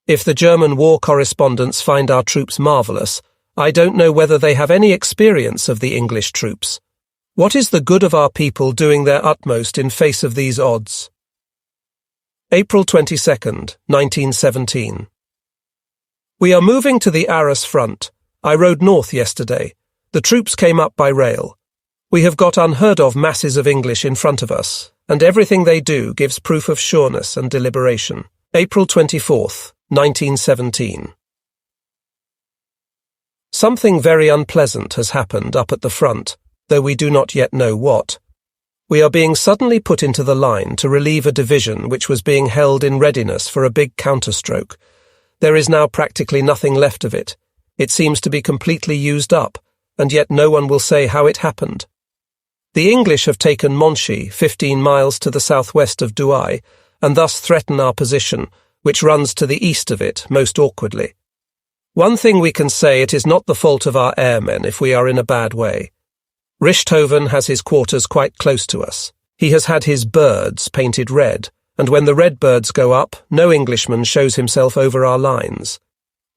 If the German war correspondents find our troops marvellous, I don't know whether they have any experience of the English troops. What is the good of our people doing their utmost in face of these odds? April 22nd, 1917. We are moving to the Arras front. I rode north yesterday. The troops came up by rail. We have got unheard-of masses of English in front of us, and everything they do gives proof of sureness and deliberation. April 24th, 1917. Something very unpleasant has happened up at the front, though we do not yet know what. We are being suddenly put into the line to relieve a division which was being held in readiness for a big counterstroke. There is now practically nothing left of it. It seems to be completely used up, and yet no one will say how it happened. The English have taken Monchy, 15 miles to the southwest of Douai, and thus threaten our position, which runs to the east of it, most awkwardly. One thing we can say, it is not the fault of our airmen if we are in a bad way. Richthofen has his quarters quite close to us. He has had his birds painted red, and when the red birds go up, no Englishman shows himself over our lines.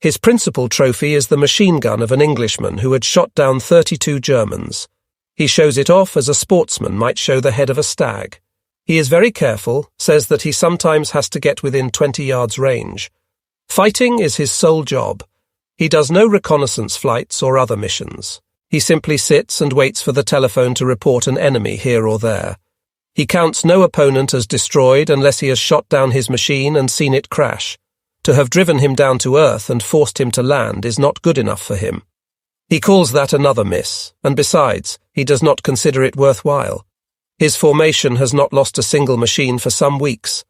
His principal trophy is the machine gun of an Englishman who had shot down 32 Germans. He shows it off as a sportsman might show the head of a stag. He is very careful, says that he sometimes has to get within 20 yards range. Fighting is his sole job. He does no reconnaissance flights or other missions. He simply sits and waits for the telephone to report an enemy here or there. He counts no opponent as destroyed unless he has shot down his machine and seen it crash. To have driven him down to earth and forced him to land is not good enough for him. He calls that another miss, and besides, he does not consider it worthwhile. His formation has not lost a single machine for some weeks.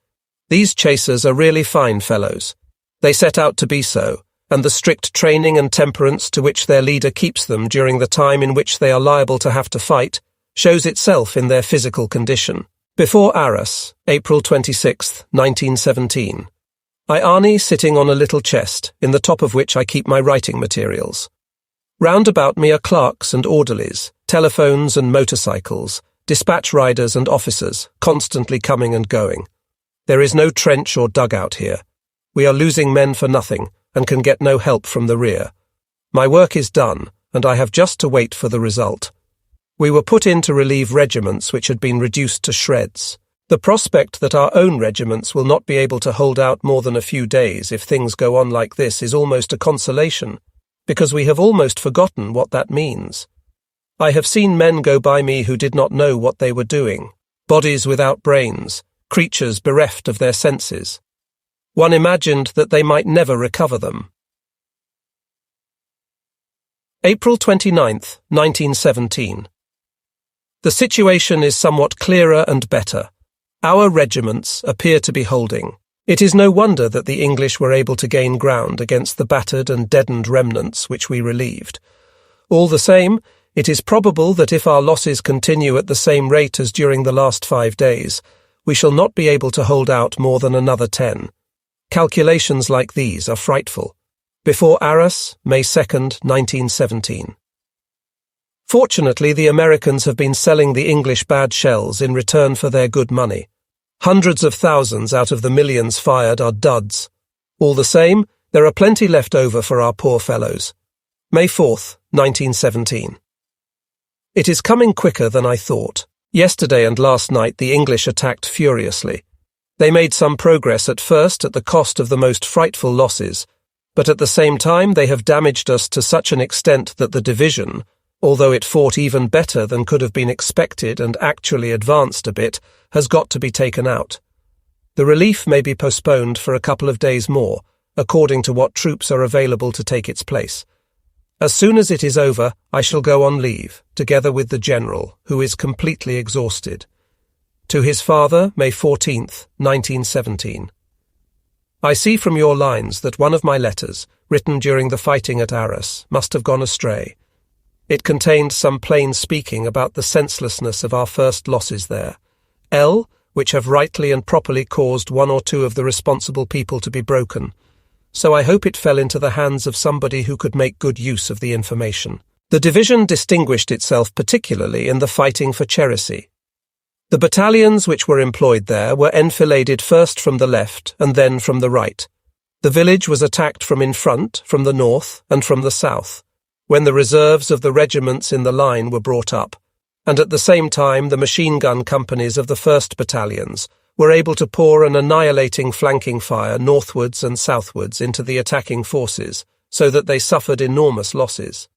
These chasers are really fine fellows. They set out to be so, and the strict training and temperance to which their leader keeps them during the time in which they are liable to have to fight shows itself in their physical condition. Before Arras, April 26th, 1917. Arnie sitting on a little chest, in the top of which I keep my writing materials. Round about me are clerks and orderlies, telephones and motorcycles, dispatch riders and officers, constantly coming and going. There is no trench or dugout here. We are losing men for nothing and can get no help from the rear. My work is done, and I have just to wait for the result. We were put in to relieve regiments which had been reduced to shreds. The prospect that our own regiments will not be able to hold out more than a few days if things go on like this is almost a consolation, because we have almost forgotten what that means. I have seen men go by me who did not know what they were doing, bodies without brains, creatures bereft of their senses. One imagined that they might never recover them. April 29th, 1917. The situation is somewhat clearer and better. Our regiments appear to be holding. It is no wonder that the English were able to gain ground against the battered and deadened remnants which we relieved. All the same, it is probable that if our losses continue at the same rate as during the last 5 days, we shall not be able to hold out more than another 10. Calculations like these are frightful. Before Arras, May 2nd, 1917. Fortunately, the Americans have been selling the English bad shells in return for their good money. Hundreds of thousands out of the millions fired are duds. All the same, there are plenty left over for our poor fellows. May 4th, 1917. It is coming quicker than I thought. Yesterday and last night the English attacked furiously. They made some progress at first at the cost of the most frightful losses, but at the same time they have damaged us to such an extent that the division, although it fought even better than could have been expected and actually advanced a bit, has got to be taken out. The relief may be postponed for a couple of days more, according to what troops are available to take its place. As soon as it is over, I shall go on leave, together with the General, who is completely exhausted. To his father, May 14th, 1917. I see from your lines that one of my letters, written during the fighting at Arras, must have gone astray. It contained some plain speaking about the senselessness of our first losses there, which have rightly and properly caused one or two of the responsible people to be broken. So I hope it fell into the hands of somebody who could make good use of the information. The division distinguished itself particularly in the fighting for Cherisy. The battalions which were employed there were enfiladed first from the left and then from the right. The village was attacked from in front, from the north, and from the south, when the reserves of the regiments in the line were brought up, and at the same time the machine gun companies of the 1st Battalions were able to pour an annihilating flanking fire northwards and southwards into the attacking forces, so that they suffered enormous losses.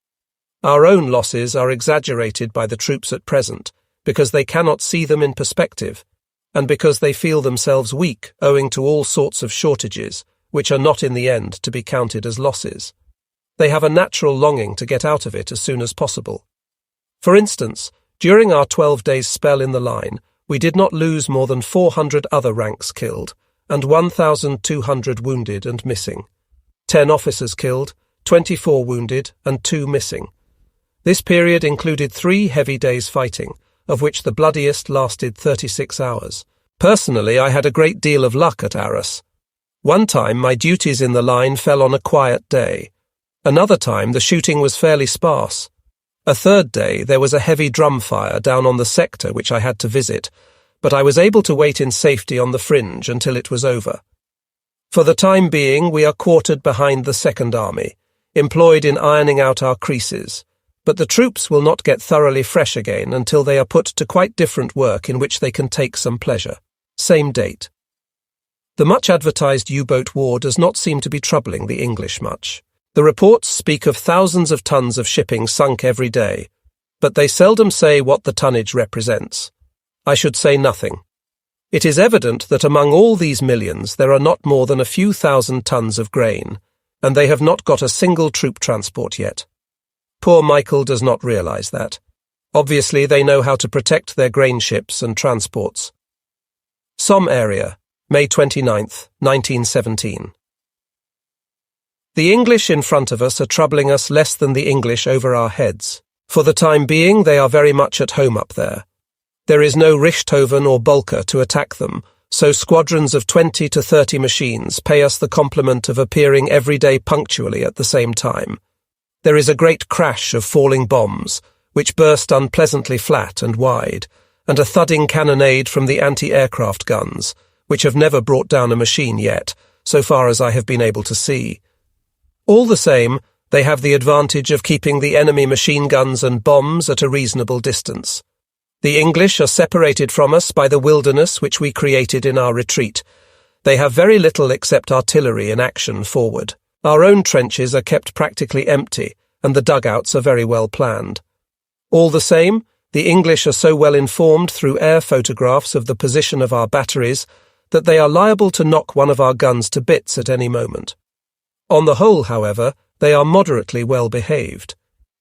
Our own losses are exaggerated by the troops at present, because they cannot see them in perspective, and because they feel themselves weak owing to all sorts of shortages, which are not in the end to be counted as losses. They have a natural longing to get out of it as soon as possible. For instance, during our 12 days' spell in the line, we did not lose more than 400 other ranks killed, and 1,200 wounded and missing. 10 officers killed, 24 wounded, and 2 missing. This period included 3 heavy days fighting, of which the bloodiest lasted 36 hours. Personally, I had a great deal of luck at Arras. One time my duties in the line fell on a quiet day. Another time the shooting was fairly sparse. A third day there was a heavy drum fire down on the sector which I had to visit, but I was able to wait in safety on the fringe until it was over. For the time being we are quartered behind the Second Army, employed in ironing out our creases, but the troops will not get thoroughly fresh again until they are put to quite different work in which they can take some pleasure. Same date. The much-advertised U-boat war does not seem to be troubling the English much. The reports speak of thousands of tons of shipping sunk every day, but they seldom say what the tonnage represents. I should say nothing. It is evident that among all these millions there are not more than a few thousand tons of grain, and they have not got a single troop transport yet. Poor Michael does not realize that. Obviously they know how to protect their grain ships and transports. Somme area, May 29th, 1917. The English in front of us are troubling us less than the English over our heads. For the time being, they are very much at home up there. There is no Richthofen or Bulker to attack them, so squadrons of 20 to 30 machines pay us the compliment of appearing every day punctually at the same time. There is a great crash of falling bombs, which burst unpleasantly flat and wide, and a thudding cannonade from the anti-aircraft guns, which have never brought down a machine yet, so far as I have been able to see. All the same, they have the advantage of keeping the enemy machine guns and bombs at a reasonable distance. The English are separated from us by the wilderness which we created in our retreat. They have very little except artillery in action forward. Our own trenches are kept practically empty, and the dugouts are very well planned. All the same, the English are so well informed through air photographs of the position of our batteries that they are liable to knock one of our guns to bits at any moment. On the whole, however, they are moderately well behaved.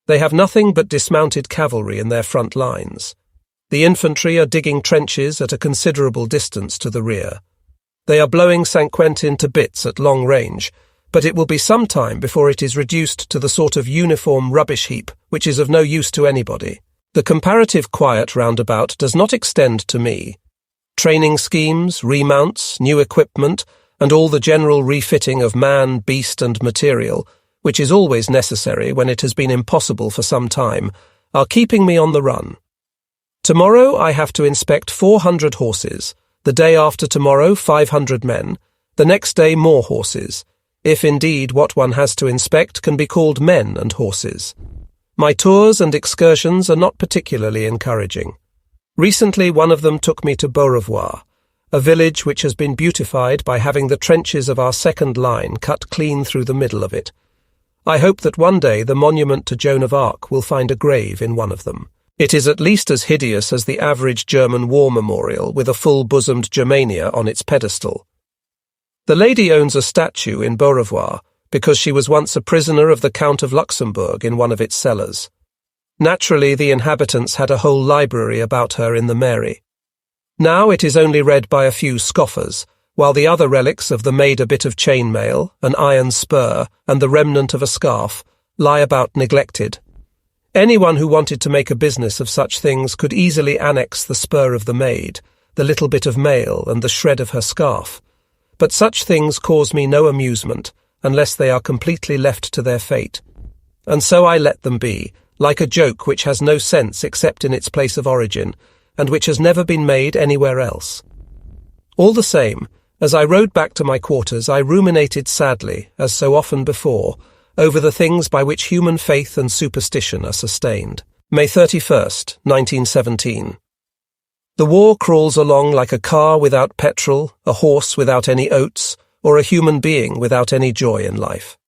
They have nothing but dismounted cavalry in their front lines. The infantry are digging trenches at a considerable distance to the rear. They are blowing St. Quentin to bits at long range, but it will be some time before it is reduced to the sort of uniform rubbish heap which is of no use to anybody. The comparative quiet roundabout does not extend to me. Training schemes, remounts, new equipment, and all the general refitting of man, beast, and material, which is always necessary when it has been impossible for some time, are keeping me on the run. Tomorrow I have to inspect 400 horses, the day after tomorrow 500 men, the next day more horses, if indeed what one has to inspect can be called men and horses. My tours and excursions are not particularly encouraging. Recently one of them took me to Beaurevoir, a village which has been beautified by having the trenches of our second line cut clean through the middle of it. I hope that one day the monument to Joan of Arc will find a grave in one of them. It is at least as hideous as the average German war memorial with a full-bosomed Germania on its pedestal. The lady owns a statue in Beaurevoir because she was once a prisoner of the Count of Luxembourg in one of its cellars. Naturally, the inhabitants had a whole library about her in the mairie. Now it is only read by a few scoffers, while the other relics of the made a bit of chainmail, an iron spur, and the remnant of a scarf lie about neglected. Anyone who wanted to make a business of such things could easily annex the spur of the maid, the little bit of mail, and the shred of her scarf. But such things cause me no amusement, unless they are completely left to their fate. And so I let them be, like a joke which has no sense except in its place of origin, and which has never been made anywhere else. All the same, as I rode back to my quarters, I ruminated sadly, as so often before, over the things by which human faith and superstition are sustained. May 31st, 1917. The war crawls along like a car without petrol, a horse without any oats, or a human being without any joy in life.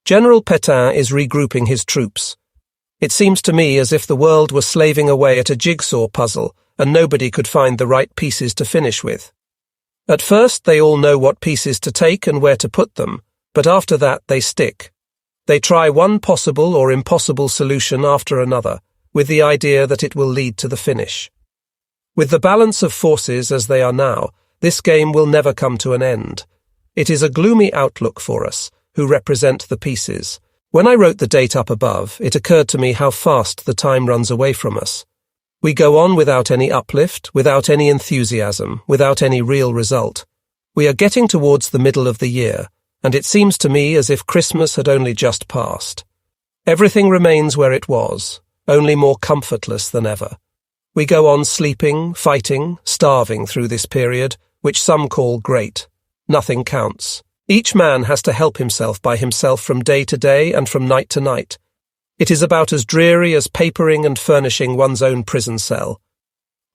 General Pétain is regrouping his troops. It seems to me as if the world were slaving away at a jigsaw puzzle and nobody could find the right pieces to finish with. At first they all know what pieces to take and where to put them, but after that they stick. They try one possible or impossible solution after another, with the idea that it will lead to the finish. With the balance of forces as they are now, this game will never come to an end. It is a gloomy outlook for us, who represent the pieces. When I wrote the date up above, it occurred to me how fast the time runs away from us. We go on without any uplift, without any enthusiasm, without any real result. We are getting towards the middle of the year, and it seems to me as if Christmas had only just passed. Everything remains where it was, only more comfortless than ever. We go on sleeping, fighting, starving through this period, which some call great. Nothing counts. Each man has to help himself by himself from day to day and from night to night. It is about as dreary as papering and furnishing one's own prison cell.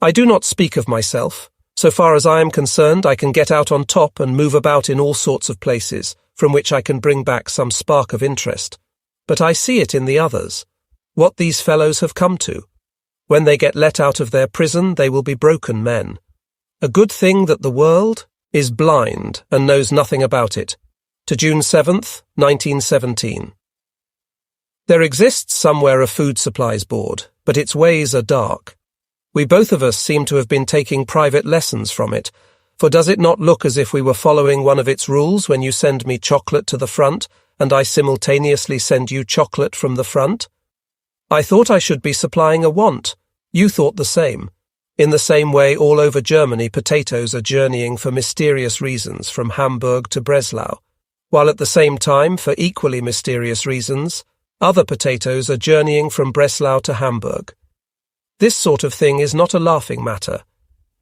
I do not speak of myself. So far as I am concerned, I can get out on top and move about in all sorts of places, from which I can bring back some spark of interest. But I see it in the others. What these fellows have come to. When they get let out of their prison, they will be broken men. A good thing that the world is blind and knows nothing about it. To June 7th, 1917. There exists somewhere a food supplies board, but its ways are dark. We both of us seem to have been taking private lessons from it, for does it not look as if we were following one of its rules when you send me chocolate to the front, and I simultaneously send you chocolate from the front? I thought I should be supplying a want. You thought the same. In the same way, all over Germany, potatoes are journeying for mysterious reasons from Hamburg to Breslau, while at the same time, for equally mysterious reasons, Other potatoes are journeying from Breslau to Hamburg. This sort of thing is not a laughing matter.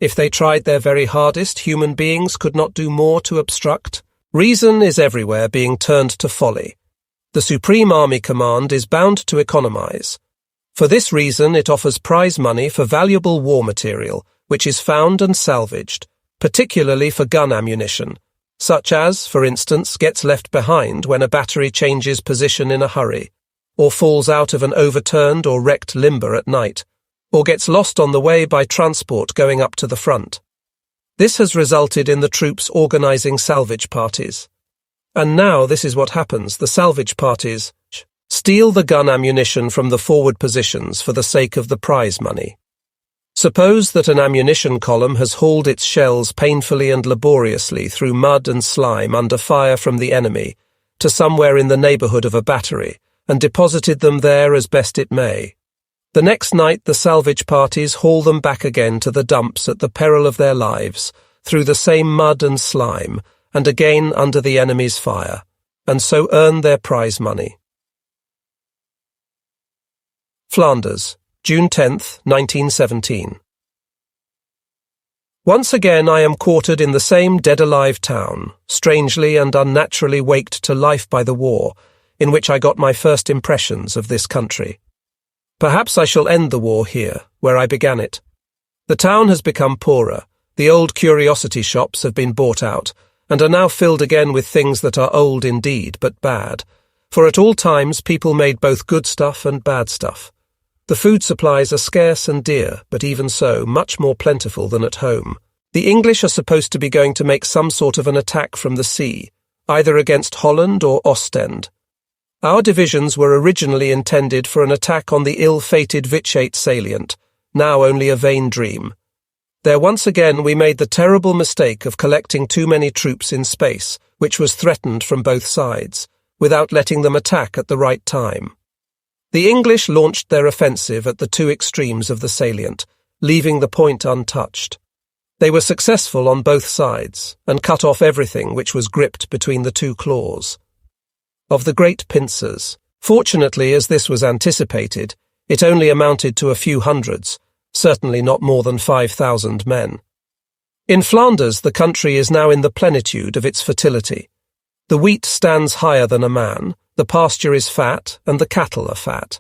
If they tried their very hardest, human beings could not do more to obstruct. Reason is everywhere being turned to folly. The Supreme Army Command is bound to economize. For this reason, it offers prize money for valuable war material, which is found and salvaged, particularly for gun ammunition, such as, for instance, gets left behind when a battery changes position in a hurry, or falls out of an overturned or wrecked limber at night, or gets lost on the way by transport going up to the front. This has resulted in the troops organizing salvage parties. And now this is what happens: the salvage parties steal the gun ammunition from the forward positions for the sake of the prize money. Suppose that an ammunition column has hauled its shells painfully and laboriously through mud and slime under fire from the enemy to somewhere in the neighborhood of a battery and deposited them there as best it may. The next night the salvage parties haul them back again to the dumps at the peril of their lives, through the same mud and slime, and again under the enemy's fire, and so earn their prize money. Flanders, June 10th, 1917. Once again I am quartered in the same dead-alive town, strangely and unnaturally waked to life by the war, in which I got my first impressions of this country. Perhaps I shall end the war here, where I began it. The town has become poorer, the old curiosity shops have been bought out, and are now filled again with things that are old indeed, but bad, for at all times people made both good stuff and bad stuff. The food supplies are scarce and dear, but even so, much more plentiful than at home. The English are supposed to be going to make some sort of an attack from the sea, either against Holland or Ostend. Our divisions were originally intended for an attack on the ill-fated Wytschaete salient, now only a vain dream. There once again we made the terrible mistake of collecting too many troops in space, which was threatened from both sides, without letting them attack at the right time. The English launched their offensive at the two extremes of the salient, leaving the point untouched. They were successful on both sides, and cut off everything which was gripped between the two claws. Of the great pincers, fortunately, as this was anticipated, it only amounted to a few hundreds, certainly not more than 5,000 men. In Flanders the country is now in the plenitude of its fertility. The wheat stands higher than a man, the pasture is fat, and the cattle are fat.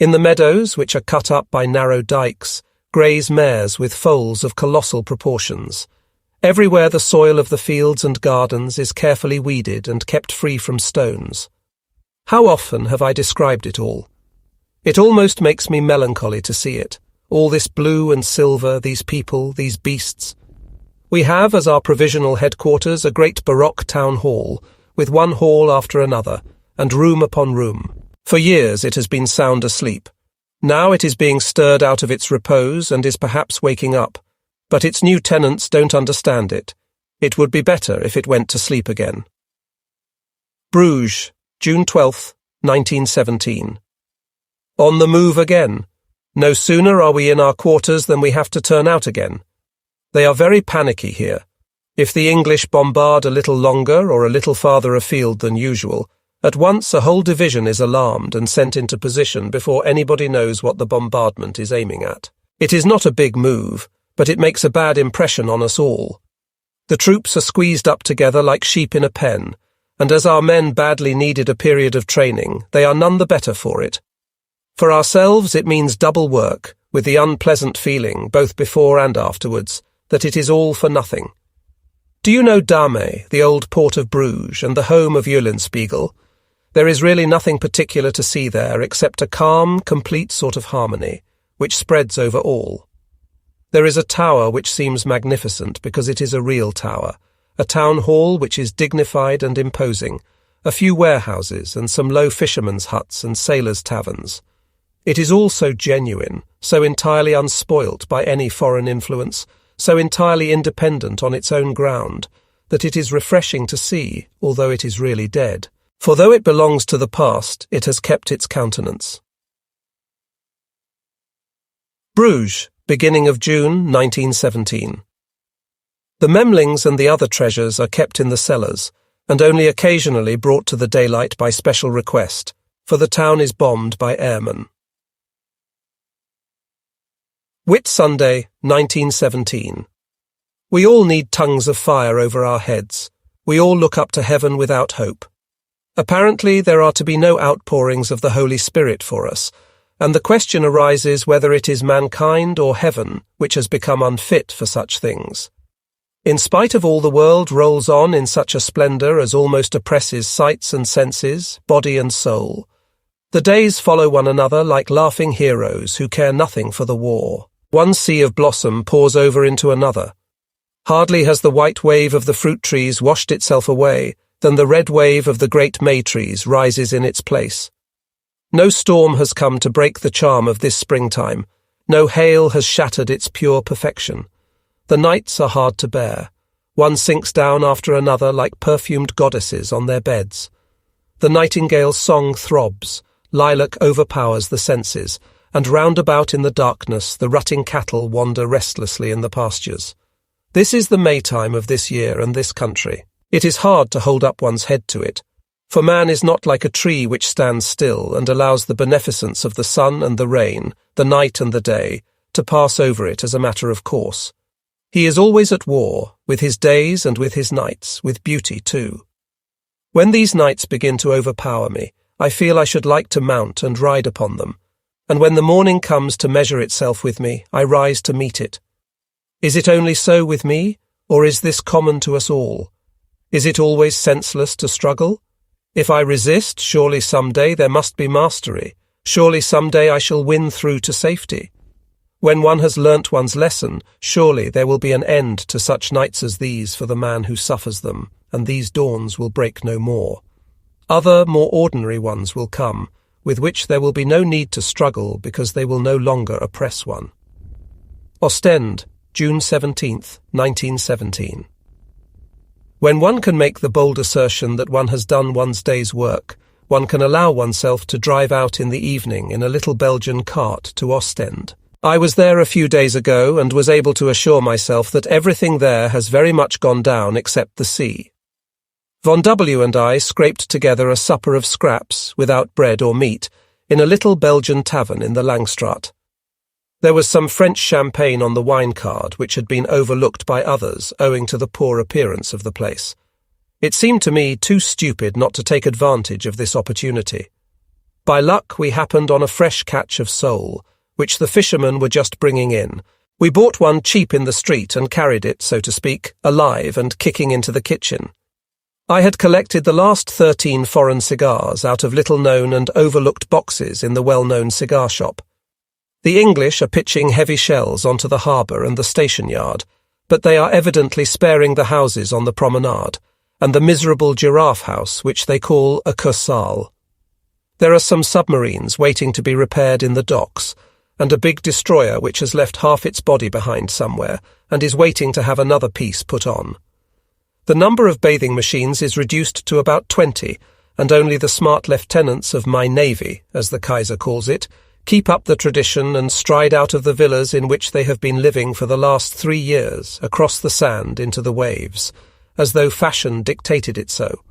In the meadows, which are cut up by narrow dikes, graze mares with foals of colossal proportions. Everywhere the soil of the fields and gardens is carefully weeded and kept free from stones. How often have I described it all? It almost makes me melancholy to see it, all this blue and silver, these people, these beasts. We have as our provisional headquarters a great baroque town hall, with one hall after another, and room upon room. For years it has been sound asleep. Now it is being stirred out of its repose and is perhaps waking up. But its new tenants don't understand it. It would be better if it went to sleep again. Bruges, June 12th, 1917. On the move again. No sooner are we in our quarters than we have to turn out again. They are very panicky here. If the English bombard a little longer or a little farther afield than usual, at once a whole division is alarmed and sent into position before anybody knows what the bombardment is aiming at. It is not a big move, but it makes a bad impression on us all. The troops are squeezed up together like sheep in a pen, and as our men badly needed a period of training, they are none the better for it. For ourselves it means double work, with the unpleasant feeling, both before and afterwards, that it is all for nothing. Do you know Dahme, the old port of Bruges, and the home of Eulenspiegel? There is really nothing particular to see there except a calm, complete sort of harmony, which spreads over all. There is a tower which seems magnificent because it is a real tower, a town hall which is dignified and imposing, a few warehouses and some low fishermen's huts and sailors' taverns. It is all so genuine, so entirely unspoilt by any foreign influence, so entirely independent on its own ground, that it is refreshing to see, although it is really dead. For though it belongs to the past, it has kept its countenance. Bruges, beginning of June 1917. The Memlings and the other treasures are kept in the cellars, and only occasionally brought to the daylight by special request, for the town is bombed by airmen. Whit Sunday, 1917. We all need tongues of fire over our heads. We all look up to heaven without hope. Apparently there are to be no outpourings of the Holy Spirit for us, and the question arises whether it is mankind or heaven which has become unfit for such things. In spite of all, the world rolls on in such a splendour as almost oppresses sights and senses, body and soul. The days follow one another like laughing heroes who care nothing for the war. One sea of blossom pours over into another. Hardly has the white wave of the fruit trees washed itself away than the red wave of the great May trees rises in its place. No storm has come to break the charm of this springtime. No hail has shattered its pure perfection. The nights are hard to bear. One sinks down after another like perfumed goddesses on their beds. The nightingale's song throbs, lilac overpowers the senses, and round about in the darkness the rutting cattle wander restlessly in the pastures. This is the Maytime of this year and this country. It is hard to hold up one's head to it, for man is not like a tree which stands still and allows the beneficence of the sun and the rain, the night and the day, to pass over it as a matter of course. He is always at war, with his days and with his nights, with beauty too. When these nights begin to overpower me, I feel I should like to mount and ride upon them, and when the morning comes to measure itself with me, I rise to meet it. Is it only so with me, or is this common to us all? Is it always senseless to struggle? If I resist, surely some day there must be mastery. Surely some day I shall win through to safety. When one has learnt one's lesson, surely there will be an end to such nights as these for the man who suffers them, and these dawns will break no more. Other, more ordinary ones will come, with which there will be no need to struggle because they will no longer oppress one. Ostend, June 17th, 1917. When one can make the bold assertion that one has done one's day's work, one can allow oneself to drive out in the evening in a little Belgian cart to Ostend. I was there a few days ago and was able to assure myself that everything there has very much gone down except the sea. Von W. and I scraped together a supper of scraps, without bread or meat, in a little Belgian tavern in the Langstraat. There was some French champagne on the wine card, which had been overlooked by others owing to the poor appearance of the place. It seemed to me too stupid not to take advantage of this opportunity. By luck we happened on a fresh catch of sole, which the fishermen were just bringing in. We bought one cheap in the street and carried it, so to speak, alive and kicking into the kitchen. I had collected the last 13 foreign cigars out of little-known and overlooked boxes in the well-known cigar shop. The English are pitching heavy shells onto the harbour and the station yard, but they are evidently sparing the houses on the promenade, and the miserable giraffe house which they call a Kursaal. There are some submarines waiting to be repaired in the docks, and a big destroyer which has left half its body behind somewhere and is waiting to have another piece put on. The number of bathing machines is reduced to about 20, and only the smart lieutenants of my navy, as the Kaiser calls it, keep up the tradition and stride out of the villas in which they have been living for the last 3 years, across the sand into the waves, as though fashion dictated it so.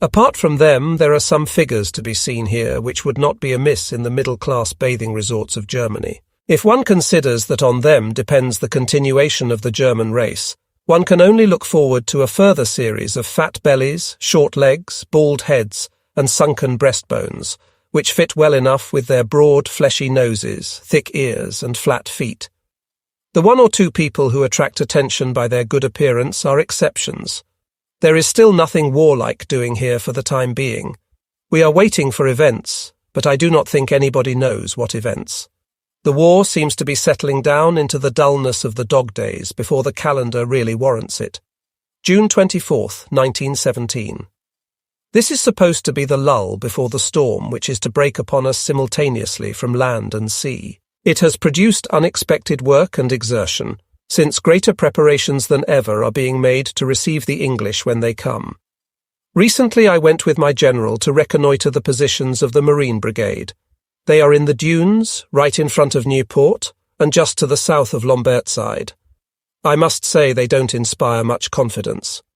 Apart from them, there are some figures to be seen here which would not be amiss in the middle-class bathing resorts of Germany. If one considers that on them depends the continuation of the German race, one can only look forward to a further series of fat bellies, short legs, bald heads, and sunken breastbones, which fit well enough with their broad, fleshy noses, thick ears, and flat feet. The 1 or 2 people who attract attention by their good appearance are exceptions. There is still nothing warlike doing here for the time being. We are waiting for events, but I do not think anybody knows what events. The war seems to be settling down into the dullness of the dog days before the calendar really warrants it. June 24th, 1917. This is supposed to be the lull before the storm which is to break upon us simultaneously from land and sea. It has produced unexpected work and exertion, since greater preparations than ever are being made to receive the English when they come. Recently I went with my general to reconnoitre the positions of the Marine Brigade. They are in the dunes, right in front of Nieuport, and just to the south of Lambertside. I must say they don't inspire much confidence.